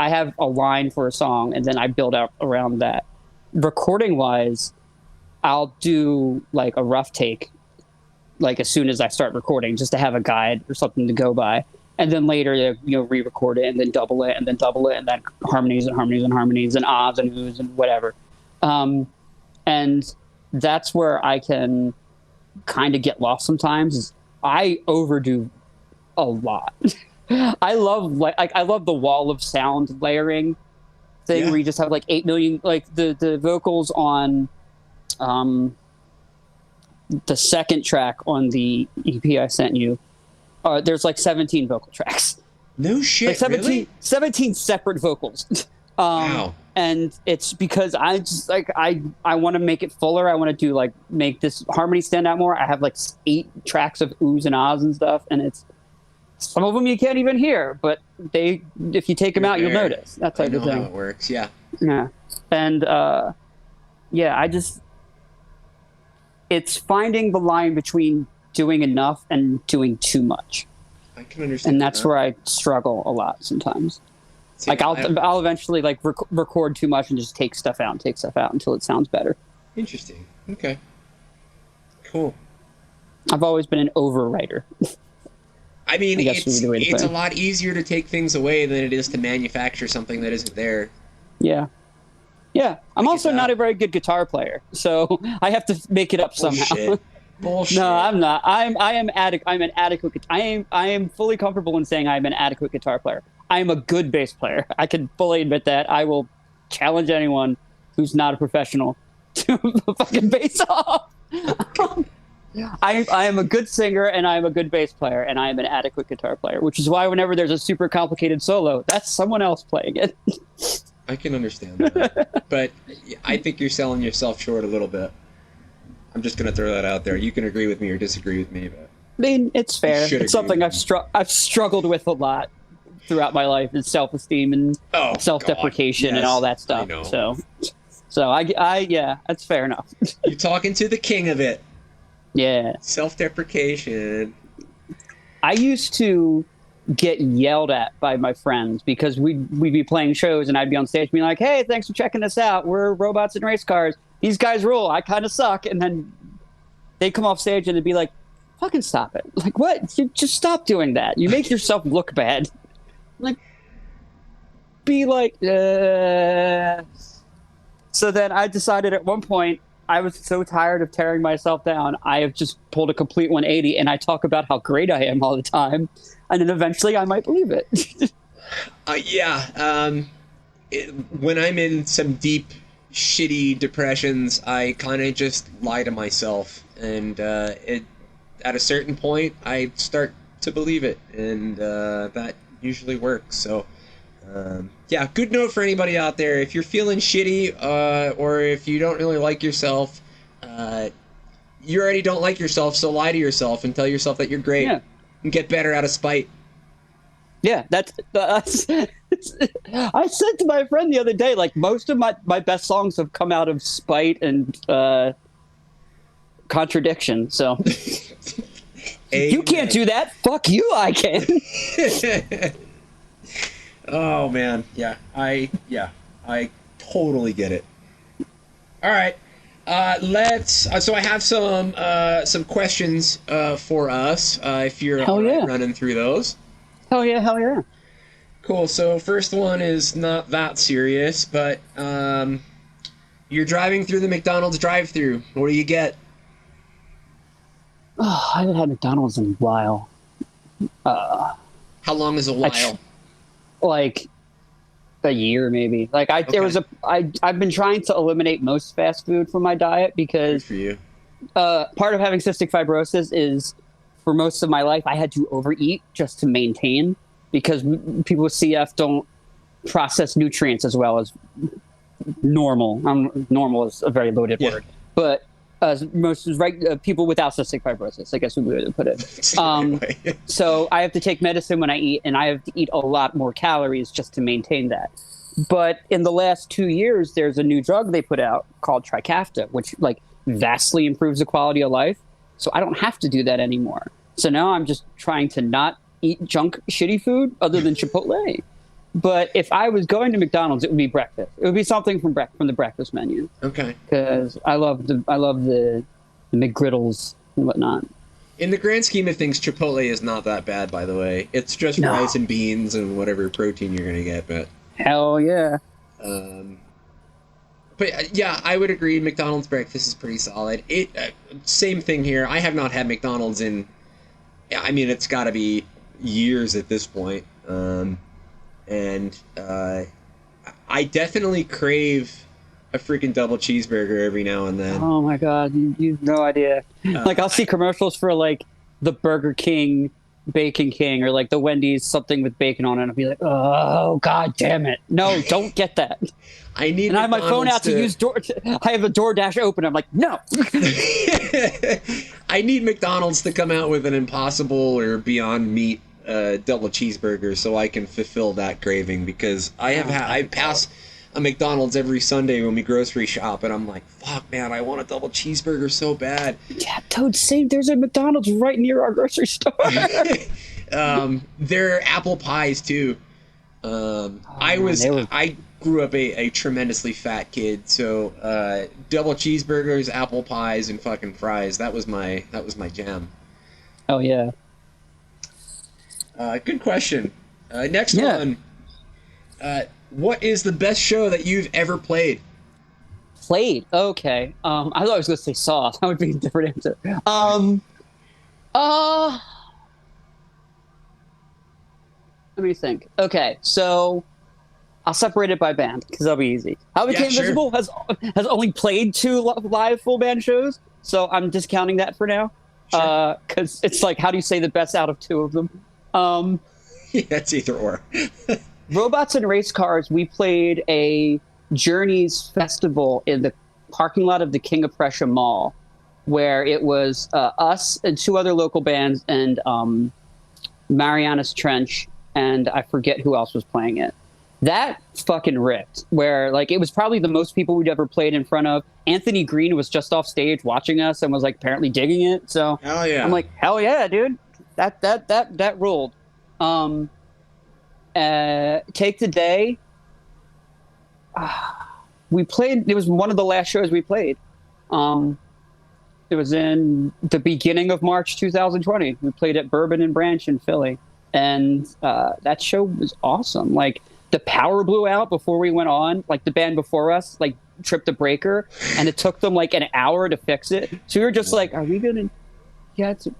have a line for a song and then I build out around that. Recording wise, I'll do like a rough take like as soon as I start recording just to have a guide or something to go by. And then later, re-record it and then double it and then double it and then harmonies and harmonies and harmonies and ahs and oohs and whatever. And that's where I can kind of get lost sometimes. I overdo a lot. I love the wall of sound layering thing where you just have like 8 million, like the vocals on the second track on the EP I sent you. There's like 17 vocal tracks. No shit, like 17, really? 17 separate vocals. Wow. And it's because I just like I want to make it fuller. I want to do like make this harmony stand out more. I have like 8 tracks of oohs and ahs and stuff, and it's some of them you can't even hear, but if you take them out, you'll notice that type of thing. How it works, yeah. Yeah, and it's finding the line between doing enough and doing too much. I can understand. And that's where I struggle a lot sometimes. See, like I'll eventually like record too much and just take stuff out until it sounds better. Interesting. Okay. Cool. I've always been an overwriter. I mean, it's a lot easier to take things away than it is to manufacture something that isn't there. Yeah. Yeah. I'm also not a very good guitar player, so I have to make it up somehow. Bullshit. No, I'm not. I'm an adequate. I am fully comfortable in saying I'm an adequate guitar player. I am a good bass player. I can fully admit that. I will challenge anyone who's not a professional to fucking bass off. I am a good singer and I am a good bass player and I am an adequate guitar player, which is why whenever there's a super complicated solo, that's someone else playing it. I can understand that. But I think you're selling yourself short a little bit. I'm just going to throw that out there. You can agree with me or disagree with me. But I mean, it's fair. It's something I've struggled with a lot throughout my life, is self-esteem and self-deprecation and all that stuff. So I that's fair enough. You're talking to the king of it. Yeah. Self-deprecation. I used to get yelled at by my friends because we'd be playing shows and I'd be on stage being like, hey, thanks for checking us out. We're robots and race cars. These guys rule. I kind of suck. And then they'd come off stage and they'd be like, fucking stop it. Like, what? You just stop doing that. You make yourself look bad. Like, be like, So then I decided at one point, I was so tired of tearing myself down, I have just pulled a complete 180 and I talk about how great I am all the time. And then eventually I might believe it. When I'm in some deep, shitty depressions, I kind of just lie to myself. And at a certain point, I start to believe it. And that usually works. So, good note for anybody out there. If you're feeling shitty or if you don't really like yourself, you already don't like yourself, so lie to yourself and tell yourself that you're great and get better out of spite. Yeah, that's I said to my friend the other day, like, most of my best songs have come out of spite and contradiction. So you can't do that. Fuck you, I can. Oh man, I totally get it. All right, let's. So I have some questions for us. If you're running through those. Hell yeah. Cool. So first one is not that serious, but you're driving through the McDonald's drive-thru. What do you get? Oh, I haven't had McDonald's in a while. How long is a while? Like a year, maybe. Like I've been trying to eliminate most fast food from my diet because good for you. Part of having cystic fibrosis is, for most of my life, I had to overeat just to maintain, because people with CF don't process nutrients as well as normal. Normal is a very loaded word, but most people without cystic fibrosis, I guess we would put it. So I have to take medicine when I eat, and I have to eat a lot more calories just to maintain that. But in the last 2 years, there's a new drug they put out called Trikafta, which vastly improves the quality of life. So I don't have to do that anymore. So now I'm just trying to not eat junk, shitty food other than Chipotle. But if I was going to McDonald's, it would be breakfast. It would be something from the breakfast menu. Okay. Because I love the McGriddles and whatnot. In the grand scheme of things, Chipotle is not that bad, by the way. It's just rice and beans and whatever protein you're going to get. But hell yeah. But yeah, I would agree. McDonald's breakfast is pretty solid. Same thing here. I have not had McDonald's in, I mean, it's got to be years at this point. And I definitely crave a freaking double cheeseburger every now and then. Oh my god, you have no idea. I'll see commercials for the Burger King Bacon King or the Wendy's something with bacon on it, and I'll be like, oh god damn it, no, don't get that. I need. And I have my phone out to use I have a DoorDash open. I'm like, no. I need McDonald's to come out with an Impossible or Beyond Meat double cheeseburger so I can fulfill that craving, because I pass a McDonald's every Sunday when we grocery shop, and I'm like, fuck, man, I want a double cheeseburger so bad. Yeah, Toad, same. There's a McDonald's right near our grocery store. They're apple pies too. I grew up a tremendously fat kid, so double cheeseburgers, apple pies, and fucking fries. That was my jam. Oh yeah. Good question. Next one. What is the best show that you've ever played? Played? Okay. I thought I was going to say saw. That would be a different answer. Let me think. Okay, so I'll separate it by band because that'll be easy. How Became Invisible has only played 2 live full band shows, so I'm discounting that for now. Because it's like, how do you say the best out of 2 of them? That's either or. Robots and Race Cars, we played a Journeys festival in the parking lot of the King of Prussia Mall, where it was us and 2 other local bands and Marianas Trench, and I forget who else was playing it. That fucking ripped, where like it was probably the most people we'd ever played in front of. Anthony Green was just off stage watching us and was like apparently digging it. So hell yeah. I'm like, hell yeah, dude. That ruled. Take Today. We played. It was one of the last shows we played. It was in the beginning of March 2020. We played at Bourbon and Branch in Philly, and that show was awesome. Like the power blew out before we went on. Like the band before us, like tripped a breaker, and it took them like an hour to fix it. So we were just like, "Are we gonna get to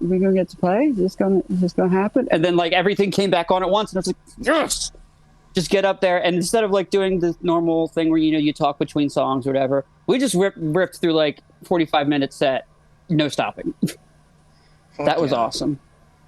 play? Is this gonna happen?" And then like everything came back on at once, and I was like, "Yes!" Just get up there, and instead of like doing the normal thing where you talk between songs or whatever, we just ripped through like 45-minute set, no stopping. That was awesome.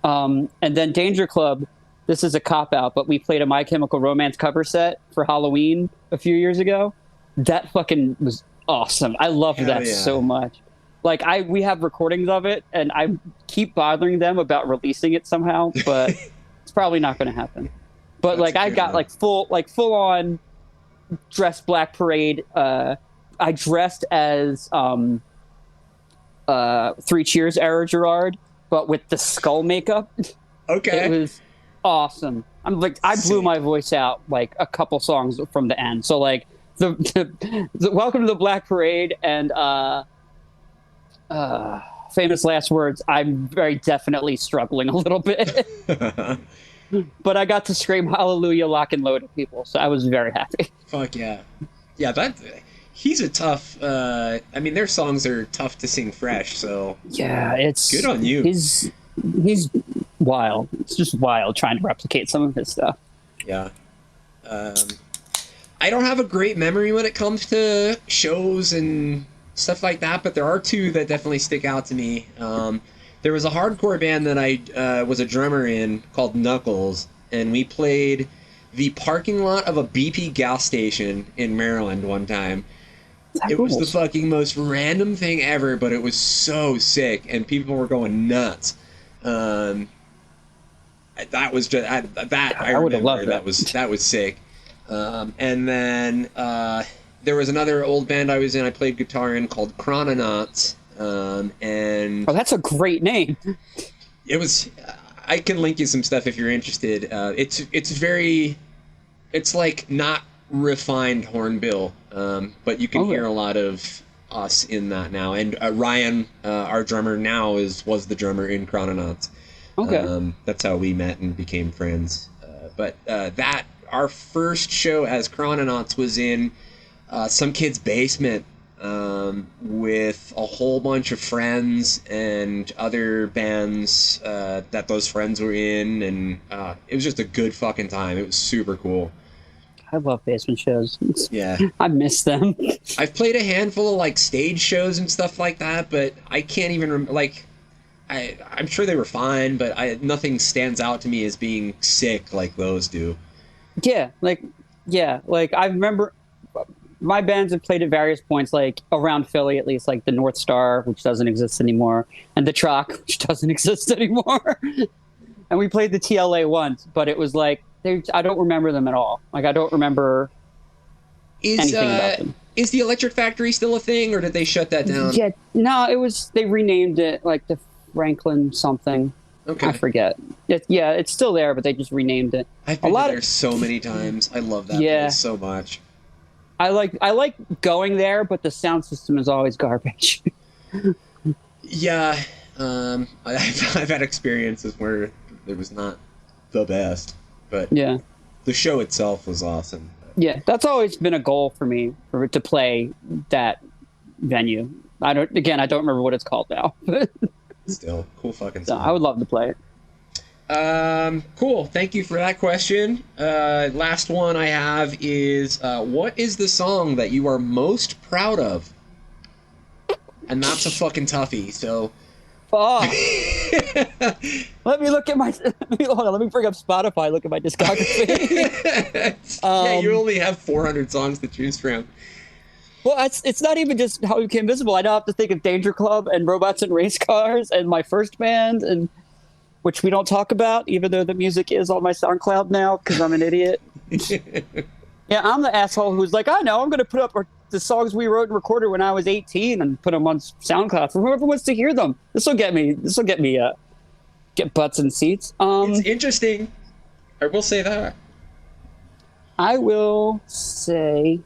And then Danger Club. This is a cop-out, but we played a My Chemical Romance cover set for Halloween a few years ago. That fucking was awesome. I love that so much. Like we have recordings of it, and I keep bothering them about releasing it somehow, but it's probably not going to happen. But like I got like full on dress Black Parade. I dressed as 3 Cheers era Gerard, but with the skull makeup. Okay. It was awesome. I'm like, I blew my voice out like a couple songs from the end. So like the Welcome to the Black Parade and Famous Last Words, I'm very definitely struggling a little bit. But I got to scream hallelujah, lock and load at people, so I was very happy. Fuck yeah. Yeah, he's a tough, I mean, their songs are tough to sing fresh, so... Yeah, it's... Good on you. He's wild. It's just wild trying to replicate some of his stuff. Yeah. I don't have a great memory when it comes to shows and stuff like that, but there are 2 that definitely stick out to me. There was a hardcore band that I was a drummer in called Knuckles, and we played the parking lot of a BP gas station in Maryland one time. It was the fucking most random thing ever, but it was so sick, and people were going nuts. That was just I would have loved that. That was sick. And then there was another old band I was in. I played guitar in called Chrononauts. And that's a great name. It was. I can link you some stuff if you're interested. It's like not refined Hornbill, but you can hear a lot of us in that now. And Ryan, our drummer now, was the drummer in Chrononauts. Okay, that's how we met and became friends. But our first show as Chrononauts was in some kid's basement. With a whole bunch of friends and other bands that those friends were in, and it was just a good fucking time. It was super cool. I love basement shows. Yeah. I miss them. I've played a handful of like stage shows and stuff like that, but I can't even remember. I'm sure they were fine, but nothing stands out to me as being sick like those do. Yeah, like I remember my bands have played at various points, like around Philly at least, like the North Star, which doesn't exist anymore, and the Troc, which doesn't exist anymore. And we played the TLA once, but it was like I don't remember them at all. Like I don't remember anything about them. Is the Electric Factory still a thing, or did they shut that down? Yeah, no, they renamed it like the Franklin something. Okay. I forget. It's still there, but they just renamed it. I've been there so many times. I love that place so much. I like going there, but the sound system is always garbage. Yeah, I've had experiences where it was not the best, but yeah, the show itself was awesome. Yeah, that's always been a goal for me to play that venue. I don't remember what it's called now. Still, cool fucking song. I would love to play it. Cool. Thank you for that question. Last one I have is, what is the song that you are most proud of? And that's a fucking toughie, so... Fuck. Let me look at my... Hold on, let me bring up Spotify, look at my discography. Yeah, you only have 400 songs to choose from. Well, it's not even just How We Became Visible. I now have to think of Danger Club and Robots and Race Cars and my first band, and which we don't talk about, even though the music is on my SoundCloud now, because I'm an idiot. Yeah, I'm the asshole who's like, I know, I'm going to put up the songs we wrote and recorded when I was 18 and put them on SoundCloud for whoever wants to hear them. This will get me get butts in seats. It's interesting. I will say that. I will say,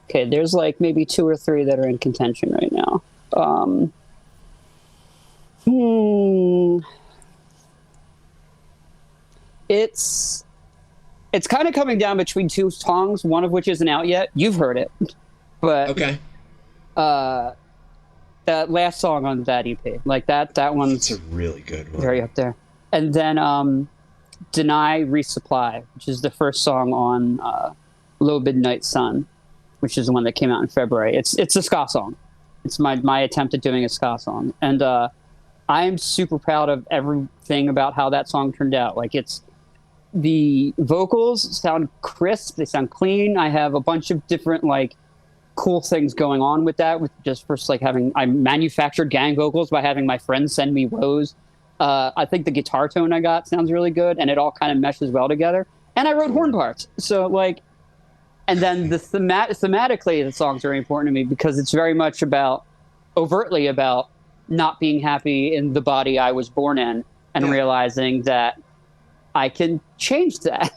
okay, there's like maybe 2 or 3 that are in contention right now. It's kind of coming down between 2 songs, one of which isn't out yet. You've heard it. But okay. That last song on that EP, like that one's a really good one. Very up there. And then Deny Resupply, which is the first song on Low Midnight Sun, which is the one that came out in February. It's a ska song. It's my attempt at doing a ska song. And I am super proud of everything about how that song turned out. Like, the vocals sound crisp, they sound clean. I have a bunch of different like cool things going on with that, with just first like I manufactured gang vocals by having my friends send me woes. I think the guitar tone I got sounds really good, and it all kind of meshes well together. And I wrote horn parts, so like, and then the thematically the songs are important to me because it's very much overtly about not being happy in the body I was born in, and realizing that I can change that.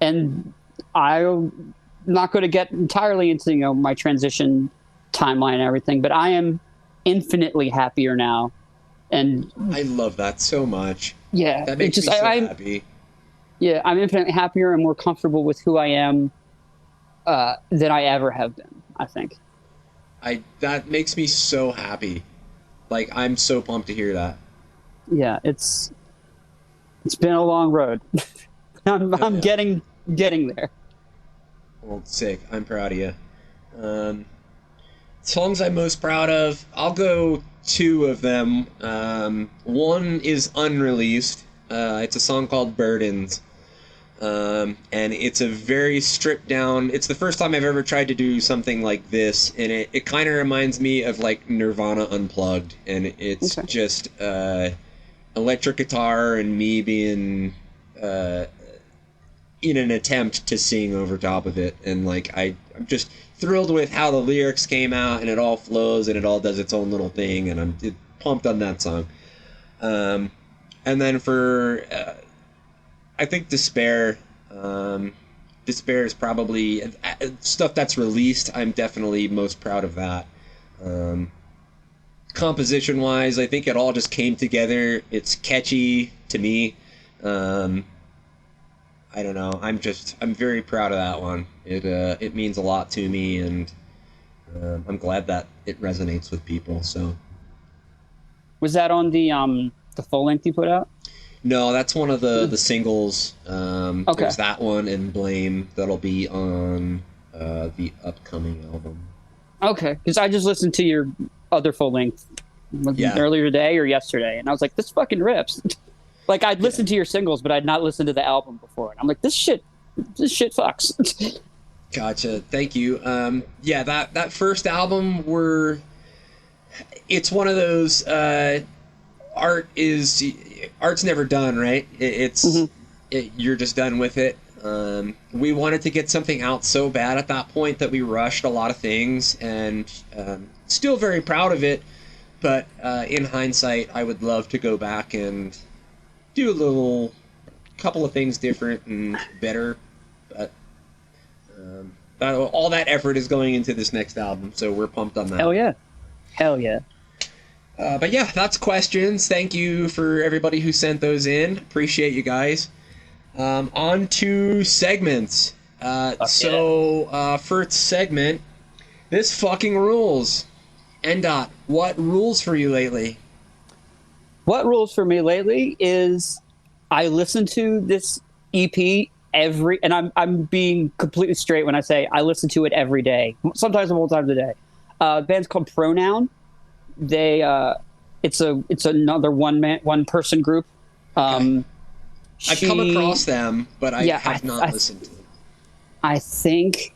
And I'm not going to get entirely into my transition timeline and everything, but I am infinitely happier now. And I love that so much. Yeah, that makes me so happy. Yeah, I'm infinitely happier and more comfortable with who I am than I ever have been, I think. That makes me so happy. Like, I'm so pumped to hear that. Yeah, it's been a long road. I'm getting there. Well, sick. I'm proud of you. Songs I'm most proud of, I'll go 2 of them. One is unreleased. It's a song called Burdens. And it's a very stripped down... It's the first time I've ever tried to do something like this, and it kind of reminds me of like Nirvana Unplugged, and it's just electric guitar and me being in an attempt to sing over top of it, and like I'm just thrilled with how the lyrics came out, and it all flows and it all does its own little thing, and I'm pumped on that song. And then for I think Despair is probably stuff that's released. I'm definitely most proud of that. Composition wise, I think it all just came together. It's catchy to me. I don't know. I'm very proud of that one. It means a lot to me, and I'm glad that it resonates with people. So, was that on the full length you put out? No, that's one of the singles. There's that one and Blame that'll be on the upcoming album. Okay, because I just listened to your other full length earlier today or yesterday, and I was like, this fucking rips. Like, I'd listened to your singles, but I'd not listened to the album before. And I'm like, this shit fucks. Gotcha. Thank you. That first album it's one of those, art's never done, right? It's you're just done with it. We wanted to get something out so bad at that point that we rushed a lot of things, and still very proud of it. But in hindsight, I would love to go back and do a couple of things different and better. But all that effort is going into this next album, so we're pumped on that. Hell yeah. Hell yeah. But yeah, that's questions. Thank you for everybody who sent those in. Appreciate you guys. On to segments. First segment, this fucking rules. Ndot, what rules for you lately? What rules for me lately is I listen to this EP and I'm being completely straight when I say I listen to it every day, sometimes multiple times a day. The band's called Pronoun. They it's another one person group. Okay. I've come across them, but I have not listened to them. I think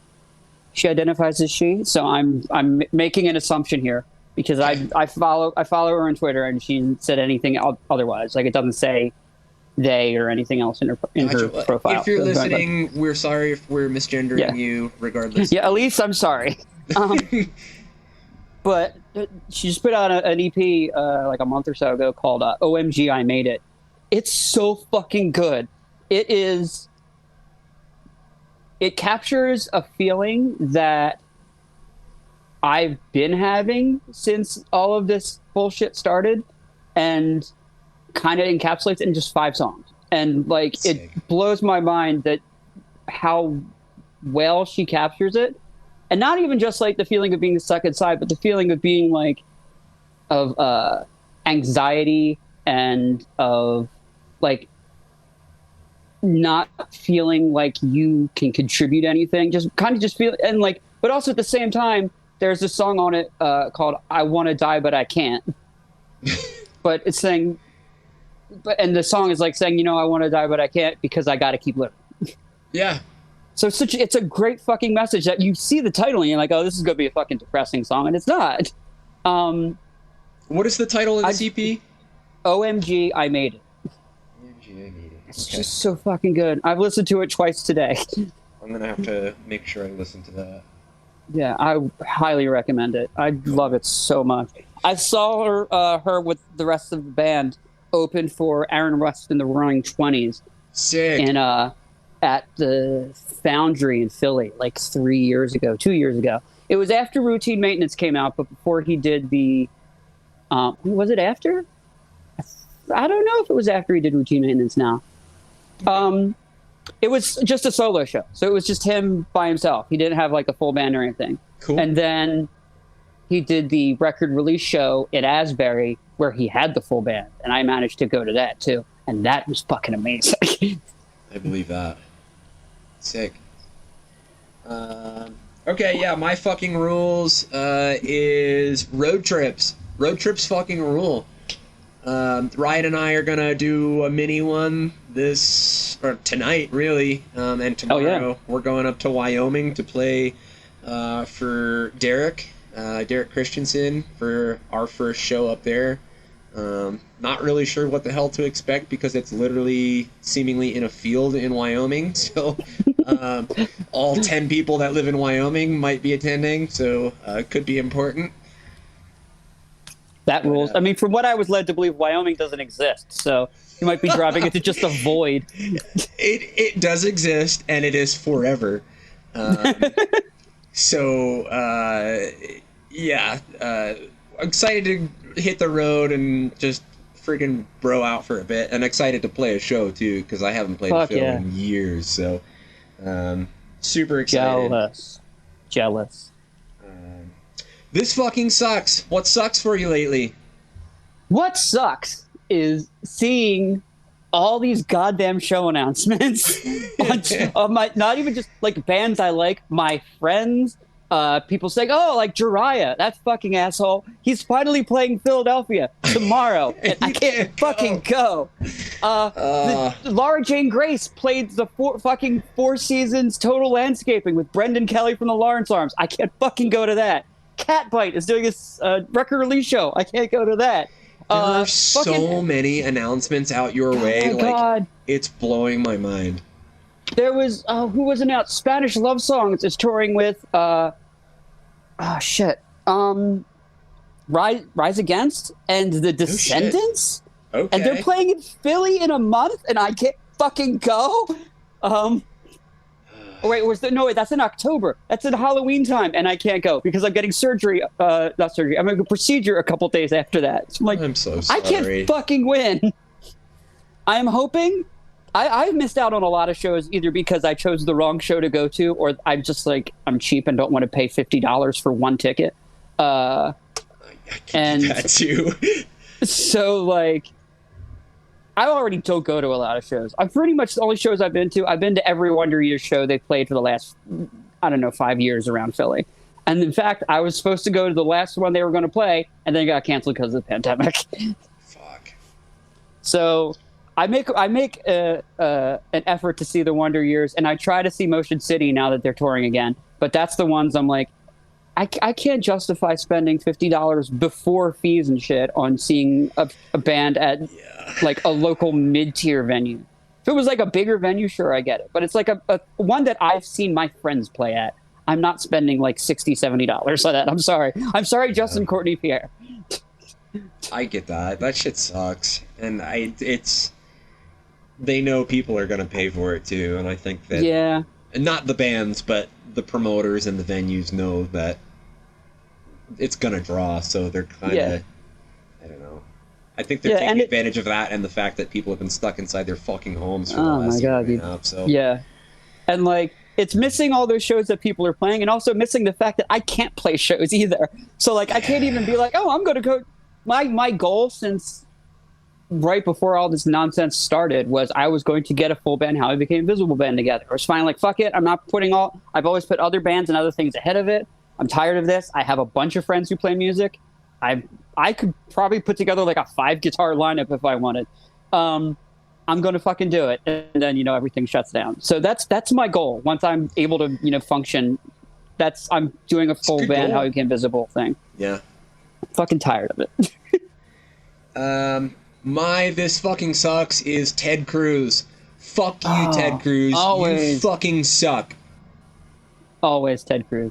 she identifies as she, so I'm making an assumption here because I follow her on Twitter and she said anything otherwise. Like it doesn't say they or anything else in her profile. If you're listening, we're sorry if we're misgendering you, regardless. Yeah, Elise, I'm sorry. But she just put out an EP like a month or so ago called OMG, I Made It. It's so fucking good. It captures a feeling that I've been having since all of this bullshit started and kind of encapsulates it in just 5 songs. And like, Sick. It blows my mind that how well she captures it. And not even just like the feeling of being stuck inside, but the feeling of being like, of anxiety and of like not feeling like you can contribute anything, just kind of just feel, and like, but also at the same time, there's a song on it called I Want to Die But I Can't. But it's saying, and the song is like saying, I want to die but I can't because I got to keep living. Yeah. So it's a great fucking message that you see the title and you're like, oh, this is going to be a fucking depressing song, and it's not. What is the title of this EP? OMG, I Made It. OMG, I Made It. It's just so fucking good. I've listened to it twice today. I'm going to have to make sure I listen to that. Yeah, I highly recommend it. I love it so much. I saw her with the rest of the band open for Aaron Rust in the Roaring 20s. Sick. And at the Foundry in Philly, like 2 years ago. It was after Routine Maintenance came out, but before he did the... was it after? I don't know if it was after he did Routine Maintenance now. It was just a solo show. So it was just him by himself. He didn't have like a full band or anything. Cool. And then he did the record release show at Asbury where he had the full band. And I managed to go to that too. And that was fucking amazing. I believe that. Sick. Okay, yeah, my fucking rules is road trips. Road trips fucking rule. Ryan and I are gonna do a mini one tonight, really. And tomorrow we're going up to Wyoming to play for Derek Christensen for our first show up there. Not really sure what the hell to expect because it's literally seemingly in a field in Wyoming. So all 10 people that live in Wyoming might be attending, so it could be important. That rules. I mean, from what I was led to believe, Wyoming doesn't exist. So you might be driving into just a void. It does exist, and it is forever. Excited to hit the road and just freaking bro out for a bit, and excited to play a show too because I haven't played a show in years. So super excited. Jealous. This fucking sucks. What sucks for you lately? What sucks is seeing all these goddamn show announcements on my, not even just like bands I like, my friends, people saying, oh, like Jiraiya, that fucking asshole, he's finally playing Philadelphia tomorrow, and I can't fucking go. Laura Jane Grace played the Four Seasons Total Landscaping with Brendan Kelly from the Lawrence Arms. I can't fucking go to that. Catbite is doing a record release show. I can't go to that. There are so many announcements out your way. Oh my God. It's blowing my mind. There was who was announced? Spanish Love Songs is touring with Rise Against and the Descendants. Okay. And they're playing in Philly in a month, and I can't fucking go. Wait, that's in October. That's in Halloween time, and I can't go because I'm getting surgery. Not surgery. I'm having a procedure a couple days after that. So I'm like, I'm so sorry. I can't fucking win. I am hoping. I've missed out on a lot of shows either because I chose the wrong show to go to, or I'm just like I'm cheap and don't want to pay $50 for one ticket. I can do that too. So like, I already don't go to a lot of shows. I'm pretty much the only shows I've been to. I've been to every Wonder Years show they played for the last, 5 years around Philly. And in fact, I was supposed to go to the last one they were going to play, and then it got canceled because of the pandemic. Fuck. So I make an effort to see the Wonder Years, and I try to see Motion City now that they're touring again. But that's the ones I'm like, I can't justify spending $50 before fees and shit on seeing a band at like a local mid-tier venue. If it was like a bigger venue, sure, I get it. But it's like a one that I've seen my friends play at. I'm not spending like $60, $70 on that. I'm sorry, Justin, Courtney, Pierre. I get that. That shit sucks. And they know people are going to pay for it too. And I think that... Yeah. Not the bands, but the promoters and the venues know that it's gonna draw, so they're kind of, I don't know. I think they're taking advantage of that and the fact that people have been stuck inside their fucking homes for the last year and a half. So yeah, and like it's missing all those shows that people are playing, and also missing the fact that I can't play shows either. So like I can't even be like, oh, I'm gonna go. My goal since right before all this nonsense started was I was going to get a full band How I Became Invisible band together. I was finally like, fuck it, I'm not putting all... I've always put other bands and other things ahead of it. I'm tired of this. I have a bunch of friends who play music. I could probably put together like a 5-guitar lineup if I wanted. I'm going to fucking do it. And then, everything shuts down. So that's my goal. Once I'm able to, function, I'm doing a full band How I Became Invisible thing. Yeah. I'm fucking tired of it. My This Fucking Sucks is Ted Cruz. Fuck you, Ted Cruz. Always. You fucking suck. Always Ted Cruz.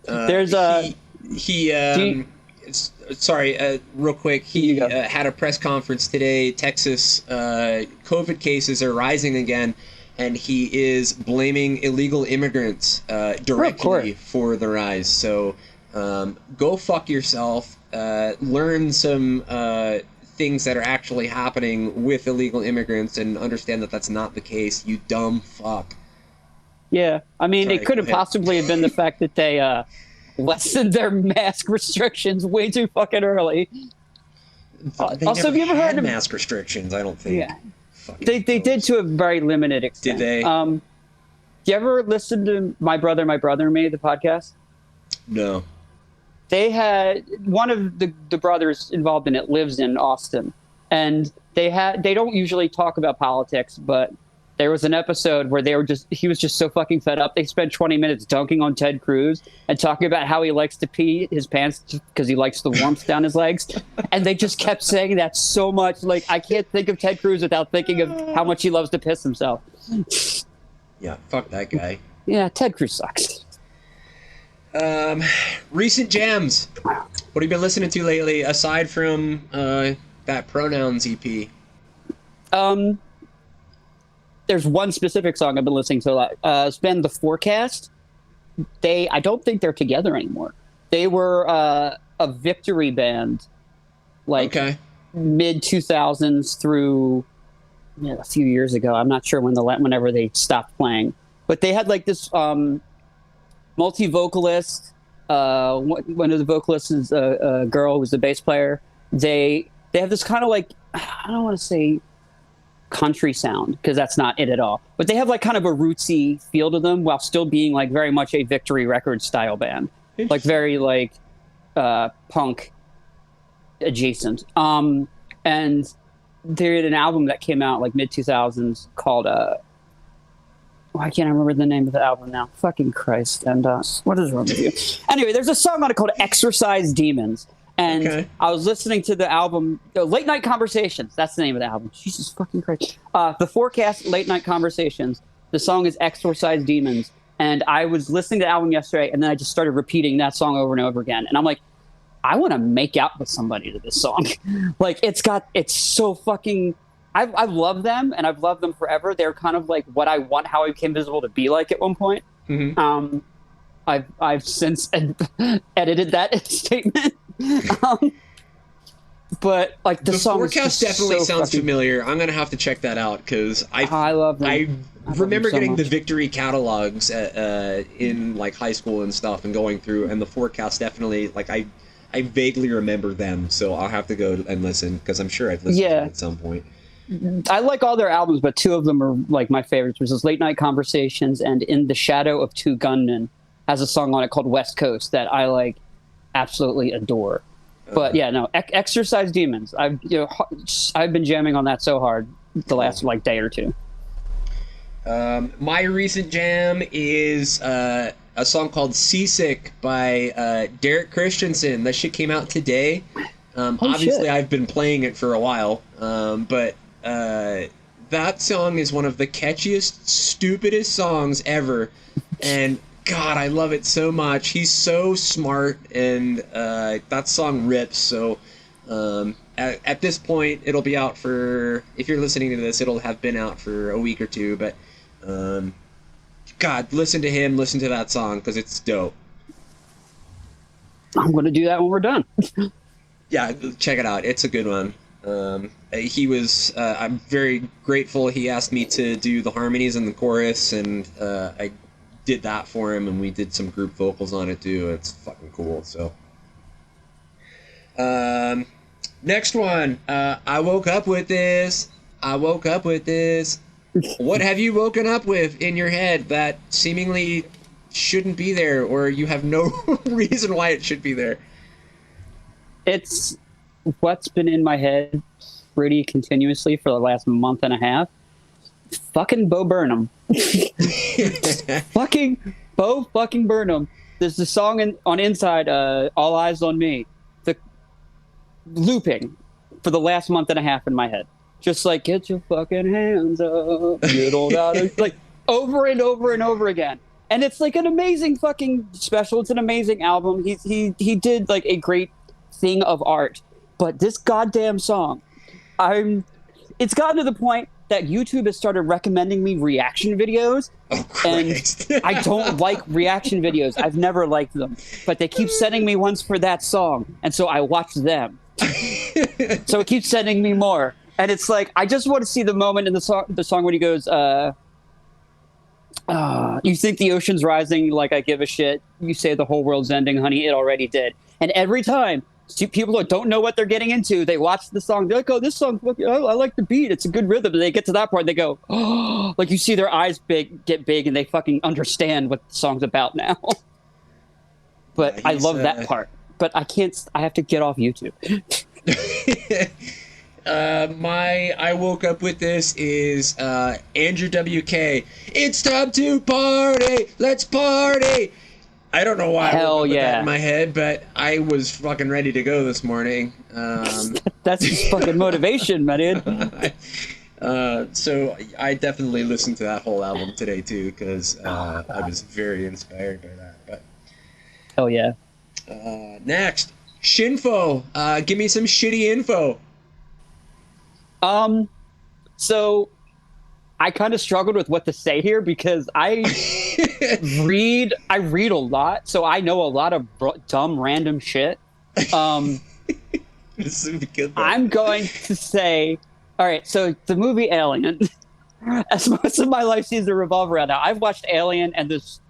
There's real quick. He had a press conference today. Texas COVID cases are rising again, and he is blaming illegal immigrants directly for the rise. So go fuck yourself. Learn some things that are actually happening with illegal immigrants and understand that that's not the case, you dumb fuck. Yeah, I mean, it couldn't possibly have been the fact that they lessened their mask restrictions way too fucking early. Also, have you ever heard of mask restrictions? I don't think. Yeah, they did to a very limited extent. Did they? Do you ever listen to My Brother and Me, the podcast? No. They had one of the brothers involved in it lives in Austin, and they don't usually talk about politics, but there was an episode where he was just so fucking fed up. They spent 20 minutes dunking on Ted Cruz and talking about how he likes to pee his pants because he likes the warmth down his legs. And they just kept saying that so much. Like, I can't think of Ted Cruz without thinking of how much he loves to piss himself. Yeah, fuck that guy. Yeah, Ted Cruz sucks. Recent jams. What have you been listening to lately, aside from that Pronouns EP? There's one specific song I've been listening to a lot. It's been The Forecast. I don't think they're together anymore. They were a Victory band, like mid 2000s through a few years ago. I'm not sure whenever they stopped playing, but they had like this multi-vocalist. One of the vocalists is a girl who's the bass player. They have this kind of like, I don't want to say country sound because that's not it at all, but they have like kind of a rootsy feel to them while still being like very much a Victory Records style band, like very like punk adjacent. And they had an album that came out like mid 2000s called why can't I remember the name of the album now? Fucking Christ. And what is wrong with you? Anyway, there's a song on it called Exorcise Demons. And Okay. I was listening to the album, Late Night Conversations. That's the name of the album. Jesus fucking Christ. The Forecast Late Night Conversations. The song is Exorcise Demons. And I was listening to the album yesterday, and then I just started repeating that song over and over again. And I'm like, I want to make out with somebody to this song. Like, it's so fucking... I love them, and I've loved them forever. They're kind of like what I want How I Became Visible to be like at one point. Mm-hmm. I've since edited that statement. But like the song Forecast definitely sounds familiar. I'm gonna have to check that out because I love them. I remember love them so getting the much. Victory catalogs in like high school and stuff, and going through, and the Forecast definitely like I vaguely remember them, so I'll have to go and listen because I'm sure I've listened to them at some point. I like all their albums, but two of them are like my favorites, which is Late Night Conversations and In the Shadow of Two Gunmen has a song on it called West Coast that I like absolutely adore. But yeah, no, Exorcise Demons. I've been jamming on that so hard the last like day or two. My recent jam is a song called Seasick by Derek Christensen. That shit came out today. Obviously, shit. I've been playing it for a while, but that song is one of the catchiest, stupidest songs ever. And God, I love it so much. He's so smart, and that song rips. So at this point, it'll be out for, if you're listening to this, it'll have been out for a week or two. But God, listen to him, listen to that song, because it's dope. I'm going to do that when we're done. Yeah, check it out. It's a good one. I'm very grateful he asked me to do the harmonies and the chorus, and I did that for him, and we did some group vocals on it too. It's fucking cool. So next one, I woke up with this. What have you woken up with in your head that seemingly shouldn't be there, or you have no reason why it should be there? It's what's been in my head pretty continuously for the last month and a half. Fucking Bo Burnham. Fucking Bo fucking Burnham. There's the song on Inside, All Eyes on Me. The looping for the last month and a half in my head. Just like, get your fucking hands up. You don't gotta, like, over and over and over again. And it's like an amazing fucking special. It's an amazing album. He did like a great thing of art. But this goddamn song, it's gotten to the point that YouTube has started recommending me reaction videos. Oh, Christ. And I don't like reaction videos. I've never liked them. But they keep sending me ones for that song. And so I watch them. So it keeps sending me more. And it's like, I just want to see the moment in the song when he goes, you think the ocean's rising like I give a shit. You say the whole world's ending, honey, it already did. And every time people who don't know what they're getting into, they watch the song, they're like, oh, this song, I like the beat, it's a good rhythm. And they get to that part and they go, oh, like you see their eyes get big and they fucking understand what the song's about now. But Yeah, I love that part. But I have to get off YouTube. My I woke up with this is Andrew WK. It's time to party. Let's party. I don't know why I woke up with that in my head, but I was fucking ready to go this morning. That's just fucking motivation, my dude. So I definitely listened to that whole album today too, because I was very inspired by that. But hell yeah. Next, Shinfo. Give me some shitty info. So I kind of struggled with what to say here because I read a lot, so I know a lot of dumb random shit. This would be good, though. I'm going to say, all right, so the movie Alien, as most of my life seems to revolve around now. I've watched Alien and this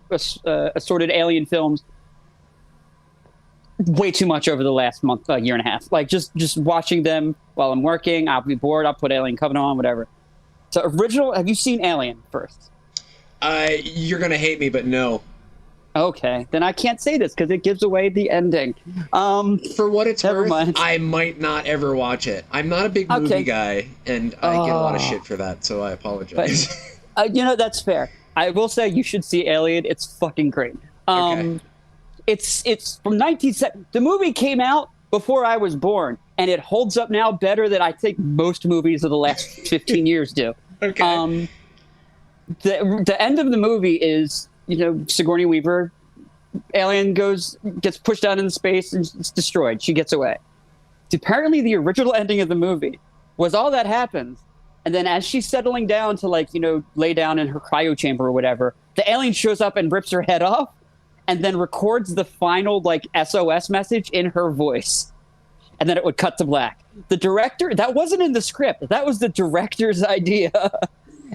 assorted Alien films way too much over the last year and a half. Like just watching them while I'm working, I'll be bored, I'll put Alien Covenant on, whatever. So have you seen Alien first? You're gonna hate me, but no. Okay, then I can't say this because it gives away the ending. For what it's Never worth, mind. I might not ever watch it. I'm not a big movie guy, and I get a lot of shit for that, so I apologize. But, that's fair. I will say you should see Alien. It's fucking great. Okay. It's from 1970. The movie came out before I was born, and it holds up now better than I think most movies of the last 15 years do. Okay. The end of the movie is, Sigourney Weaver, alien gets pushed out into space and it's destroyed. She gets away. Apparently, the original ending of the movie was all that happens, and then as she's settling down to lay down in her cryo chamber or whatever, the alien shows up and rips her head off, and then records the final SOS message in her voice, and then it would cut to black. The director, that wasn't in the script. That was the director's idea.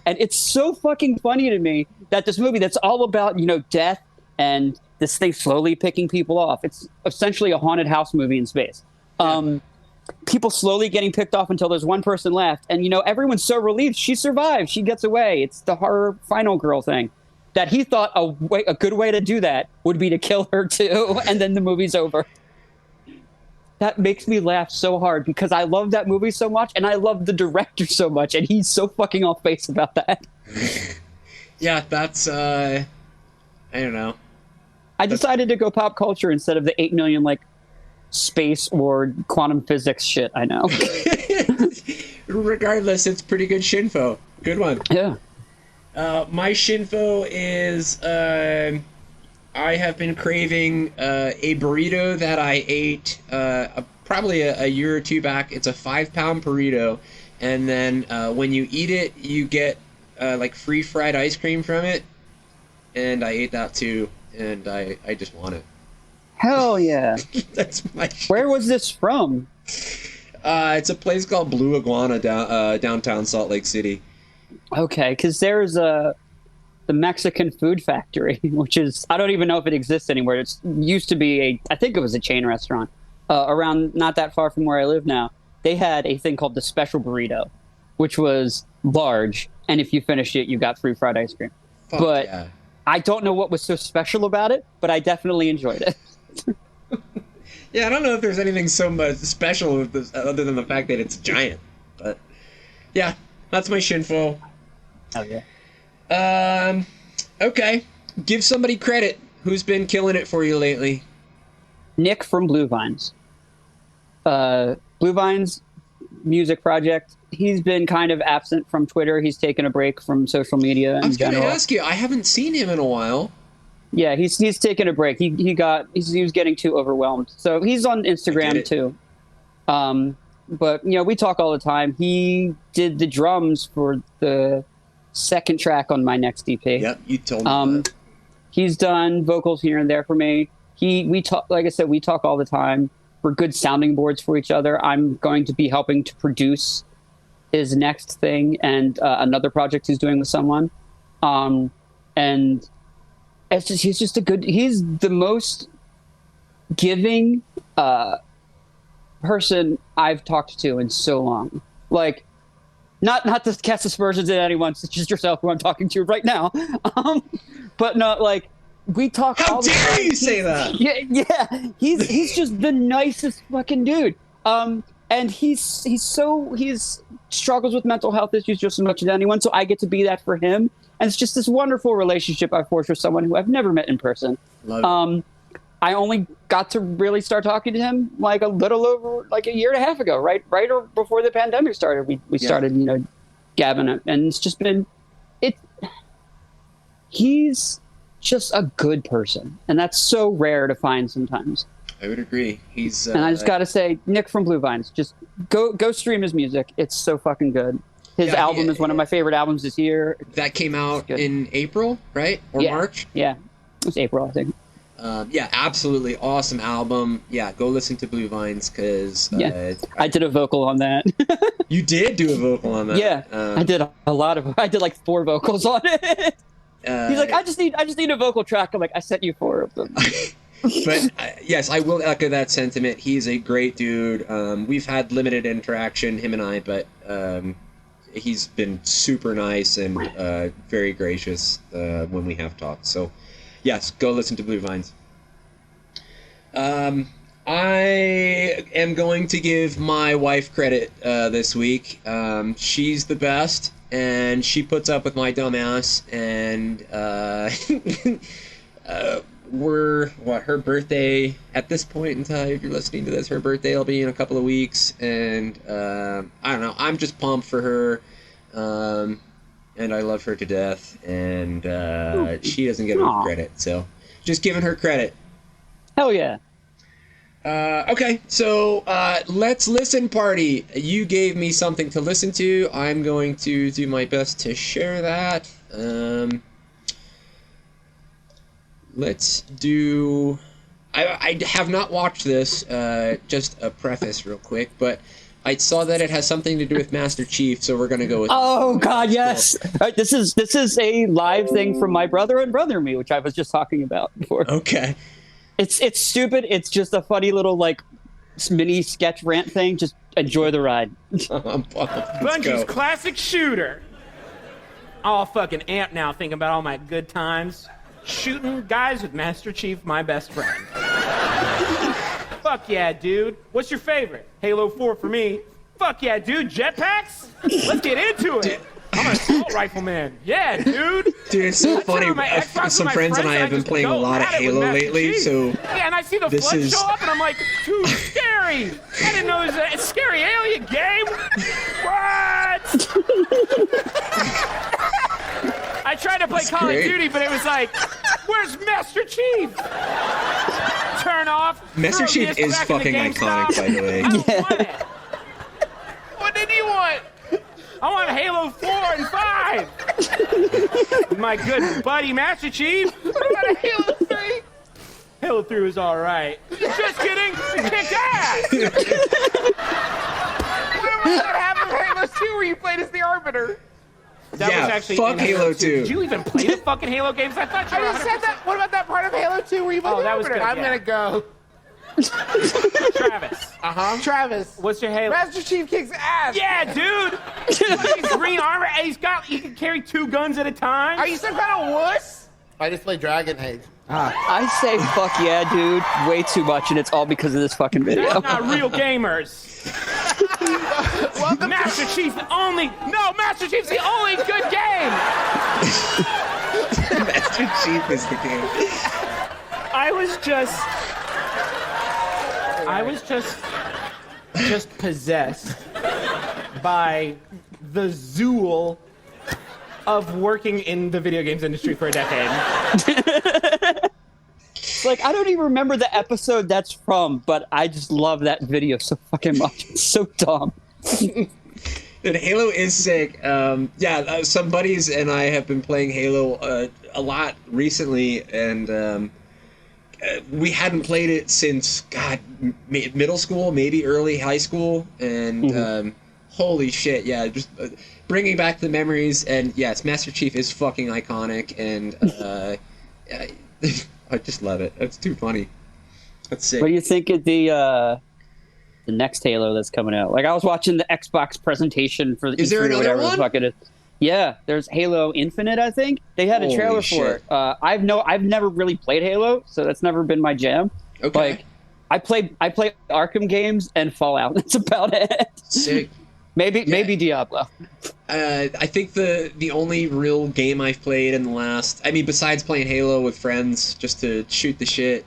And it's so fucking funny to me that this movie that's all about, death and this thing slowly picking people off. It's essentially a haunted house movie in space. People slowly getting picked off until there's one person left. And, everyone's so relieved. She survives. She gets away. It's the horror final girl thing. That he thought a good way to do that would be to kill her too. And then the movie's over. That makes me laugh so hard because I love that movie so much, and I love the director so much, and he's so fucking off base about that. Yeah, that's I don't know. I decided to go pop culture instead of the 8 million space or quantum physics shit I know. Regardless, it's pretty good shinfo. Good one. Yeah. My shinfo is I have been craving a burrito that I ate probably a year or two back. It's a 5-pound burrito, and then when you eat it, you get free fried ice cream from it. And I ate that too, and I just want it. Hell yeah! That's my. Where was this from? It's a place called Blue Iguana downtown Salt Lake City. Okay, because there's the Mexican Food Factory, which is, I don't even know if it exists anywhere. It used to be I think it was a chain restaurant around not that far from where I live now. They had a thing called the Special Burrito, which was large, and if you finished it, you got free fried ice cream. Fuck but yeah. I don't know what was so special about it, but I definitely enjoyed it. Yeah, I don't know if there's anything so much special with this, other than the fact that it's giant. But yeah, that's my shinfo. Oh yeah. Okay. Give somebody credit. Who's been killing it for you lately? Nick from Blue Vines. Blue Vines music project. He's been kind of absent from Twitter. He's taken a break from social media in general. I was going to ask you. I haven't seen him in a while. Yeah, he's taken a break. He was getting too overwhelmed. So he's on Instagram too. But we talk all the time. He did the drums for the second track on my next EP. Yep, you told me that. He's done vocals here and there for me. We talk, like I said, we talk all the time. We're good sounding boards for each other. I'm going to be helping to produce his next thing and another project he's doing with someone. And he's the most giving person I've talked to in so long. Not to cast aspersions at anyone, it's just yourself who I'm talking to right now. But no, we talk all the time. How dare you say that? Yeah. He's just the nicest fucking dude. And he struggles with mental health issues just as much as anyone, so I get to be that for him. And it's just this wonderful relationship I've forged with someone who I've never met in person. Love it. I only got to really start talking to him a little over a year and a half ago, right or before the pandemic started. We started, gabbing it, and it's just been he's just a good person, and that's so rare to find sometimes. I would agree. He's and I just got to say, Nick from Blue Vines, just go stream his music. It's so fucking good. His album is one of my favorite albums this year. That came out in April, right? Or March? Yeah, it was April, I think. Absolutely awesome album. Yeah, go listen to Blue Vines because I did a vocal on that. You did do a vocal on that? Yeah, I did I did 4 vocals on it. He's like, I just need a vocal track. I'm like, I sent you 4 of them. But yes, I will echo that sentiment. He's a great dude. We've had limited interaction, him and I, but he's been super nice and very gracious when we have talked. So yes, go listen to Blue Vines. I am going to give my wife credit this week. She's the best, and she puts up with my dumb ass, and her birthday at this point in time, if you're listening to this, her birthday will be in a couple of weeks, and I don't know, I'm just pumped for her, and I love her to death, and she doesn't get enough credit, so just giving her credit. Hell yeah. Okay, so let's listen, party. You gave me something to listen to. I'm going to do my best to share that. Let's do... I have not watched this, just a preface real quick, but I saw that it has something to do with Master Chief, so we're going to go with... Oh, God, yes! All right, this is a live thing from my brother and brother me, which I was just talking about before. Okay. It's stupid. It's just a funny little, like, mini sketch rant thing. Just enjoy the ride. Bungie's classic shooter. All fucking amped now thinking about all my good times. Shooting guys with Master Chief, my best friend. Fuck yeah, dude. What's your favorite? Halo 4 for me. Fuck yeah, dude. Jetpacks? Let's get into it. I'm an assault rifleman. Yeah, dude. Dude, it's so funny. Some friends and I have been playing a lot of Halo lately, so yeah, and I see the flood show up, and I'm like, too scary. I didn't know it was a scary alien game. What? I tried to play Call of Duty, but it was like, where's Master Chief? Turn off. Master Chief is fucking iconic, by the way. I don't want it. What did you want? I want Halo 4 and 5. My good buddy Master Chief. What about Halo 3? Halo 3 was all right. Just kidding. It kicked ass. What happened in Halo 2 where you played as the Arbiter? That was actually fuck Halo 2. Did you even play the fucking Halo games? I thought you were I just said that. What about that part of Halo 2 where you played the that was Arbiter? good, I'm yeah. gonna go. Travis. Travis. What's your Halo? Master Chief kicks ass. Yeah, dude. He's green armor. And he can carry 2 guns at a time. Are you some kind of wuss? I just play Dragon Age. I say fuck yeah, dude, way too much, and it's all because of this fucking video. That's not real gamers. Master Chief's the only... No, Master Chief's the only good game. Master Chief is the game. I was just possessed by the zool of working in the video games industry for a decade. Like, I don't even remember the episode that's from, but I just love that video so fucking much. It's so dumb. Dude, Halo is sick. Some buddies and I have been playing Halo a lot recently, and we hadn't played it since, middle school, maybe early high school, and holy shit, yeah, just bringing back the memories, and yes, Master Chief is fucking iconic, and I just love it. It's too funny. That's sick. What do you think of the next Halo that's coming out? Like, I was watching the Xbox presentation for the Is there another one? The fuck it is. Yeah, there's Halo Infinite, I think. They had a trailer for it. I've never really played Halo, so that's never been my jam. Okay. Like, I play Arkham games and Fallout. That's about it. Sick. Maybe Diablo. I think the only real game I've played in the last... I mean, besides playing Halo with friends, just to shoot the shit,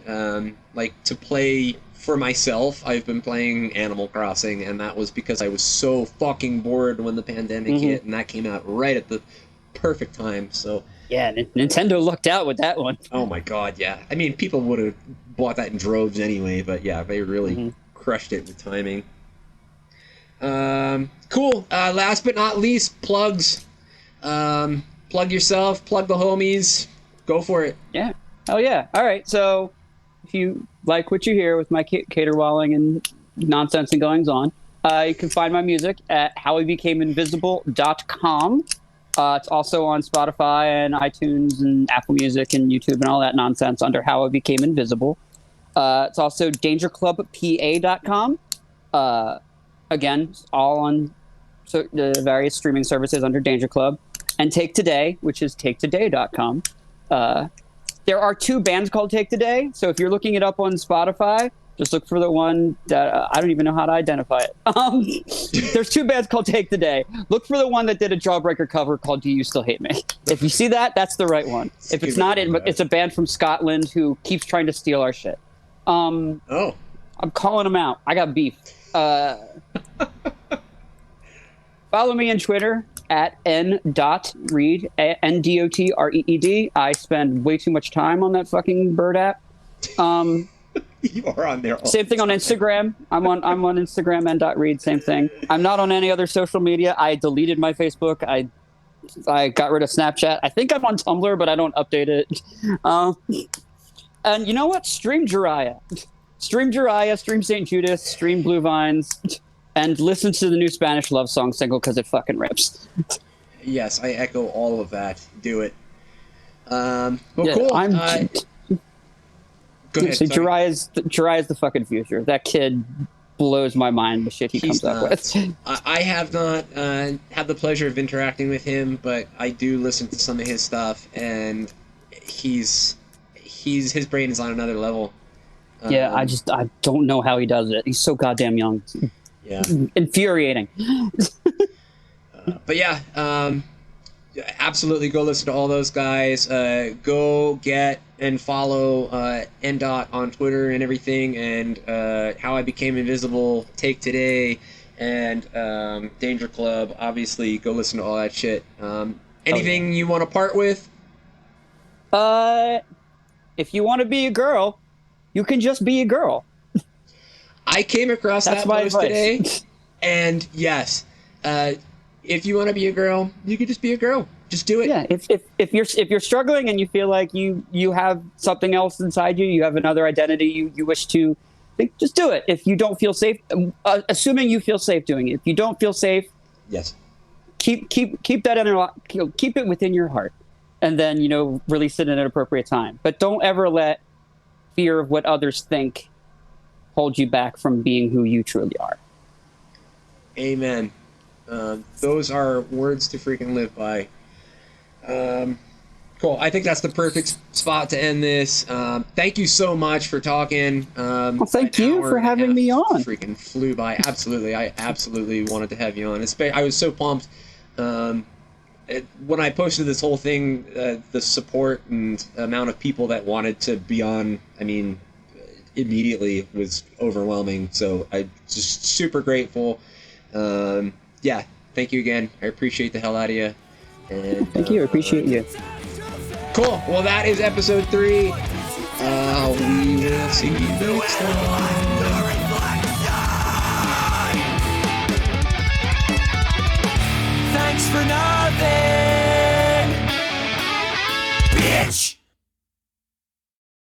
like, to play for myself, I've been playing Animal Crossing, and that was because I was so fucking bored when the pandemic hit, and that came out right at the perfect time, so... Yeah, Nintendo lucked out with that one. Oh my god, yeah. I mean, people would have bought that in droves anyway, but yeah, they really crushed it with timing. Cool. Last but not least, plugs. Plug yourself, plug the homies. Go for it. Yeah. Oh, yeah. All right. So if you like what you hear with my caterwauling and nonsense and goings on, you can find my music at howibecameinvisible.com. It's also on Spotify and iTunes and Apple Music and YouTube and all that nonsense under How I Became Invisible. It's also dangerclubpa.com. Again, all on the various streaming services under Danger Club. And Take Today, which is taketoday.com. There are 2 bands called Take Today, so if you're looking it up on Spotify, Just look for the one that I don't even know how to identify it. There's 2 bands called Take the Day. Look for the one that did a Jawbreaker cover called Do You Still Hate Me? If you see that, that's the right one. If it's not, it's a band from Scotland who keeps trying to steal our shit. I'm calling them out. I got beef. Follow me on Twitter at Ndot.Reed, Ndotreed. I spend way too much time on that fucking bird app. You are on there. Same thing on Instagram. I'm on Instagram, Ndot.Reed, same thing. I'm not on any other social media. I deleted my Facebook. I got rid of Snapchat. I think I'm on Tumblr, but I don't update it. And you know what? Stream Jiraiya. Stream St. Judas, stream Blue Vines, and listen to the new Spanish love song single because it fucking rips. Yes, I echo all of that. Do it. Well, yeah, cool. Go ahead. So Jiraiya's the fucking future. That kid blows my mind, the shit he comes up with. I have not had the pleasure of interacting with him, but I do listen to some of his stuff, and his brain is on another level. Yeah, I don't know how he does it. He's so goddamn young. Yeah. Infuriating. But yeah, absolutely go listen to all those guys. Go get and follow Ndot on Twitter and everything, and How I Became Invisible, Take Today, and Danger Club. Obviously, go listen to all that shit. Anything you want to part with? If you want to be a girl, you can just be a girl. I came across that post today, and yes, if you want to be a girl, you can just be a girl. Just do it. Yeah, if you're struggling and you feel like you have something else inside you, you have another identity you wish to, just do it. If you don't feel safe, assuming you feel safe doing it. If you don't feel safe, yes, keep that keep it within your heart, and then release it at an appropriate time. But don't ever let fear of what others think hold you back from being who you truly are. Amen. Those are words to freaking live by. Cool. I think that's the perfect spot to end this. Thank you so much for talking. Well, thank you for having me on. Freaking flew by. Absolutely. I absolutely wanted to have you on. I was so pumped. When I posted this whole thing, the support and amount of people that wanted to be on, immediately was overwhelming. So I'm just super grateful. Yeah, thank you again. I appreciate the hell out of you. And, thank you. I appreciate you. Cool. Well, that is episode 3. We will see you next time. Thanks for nothing.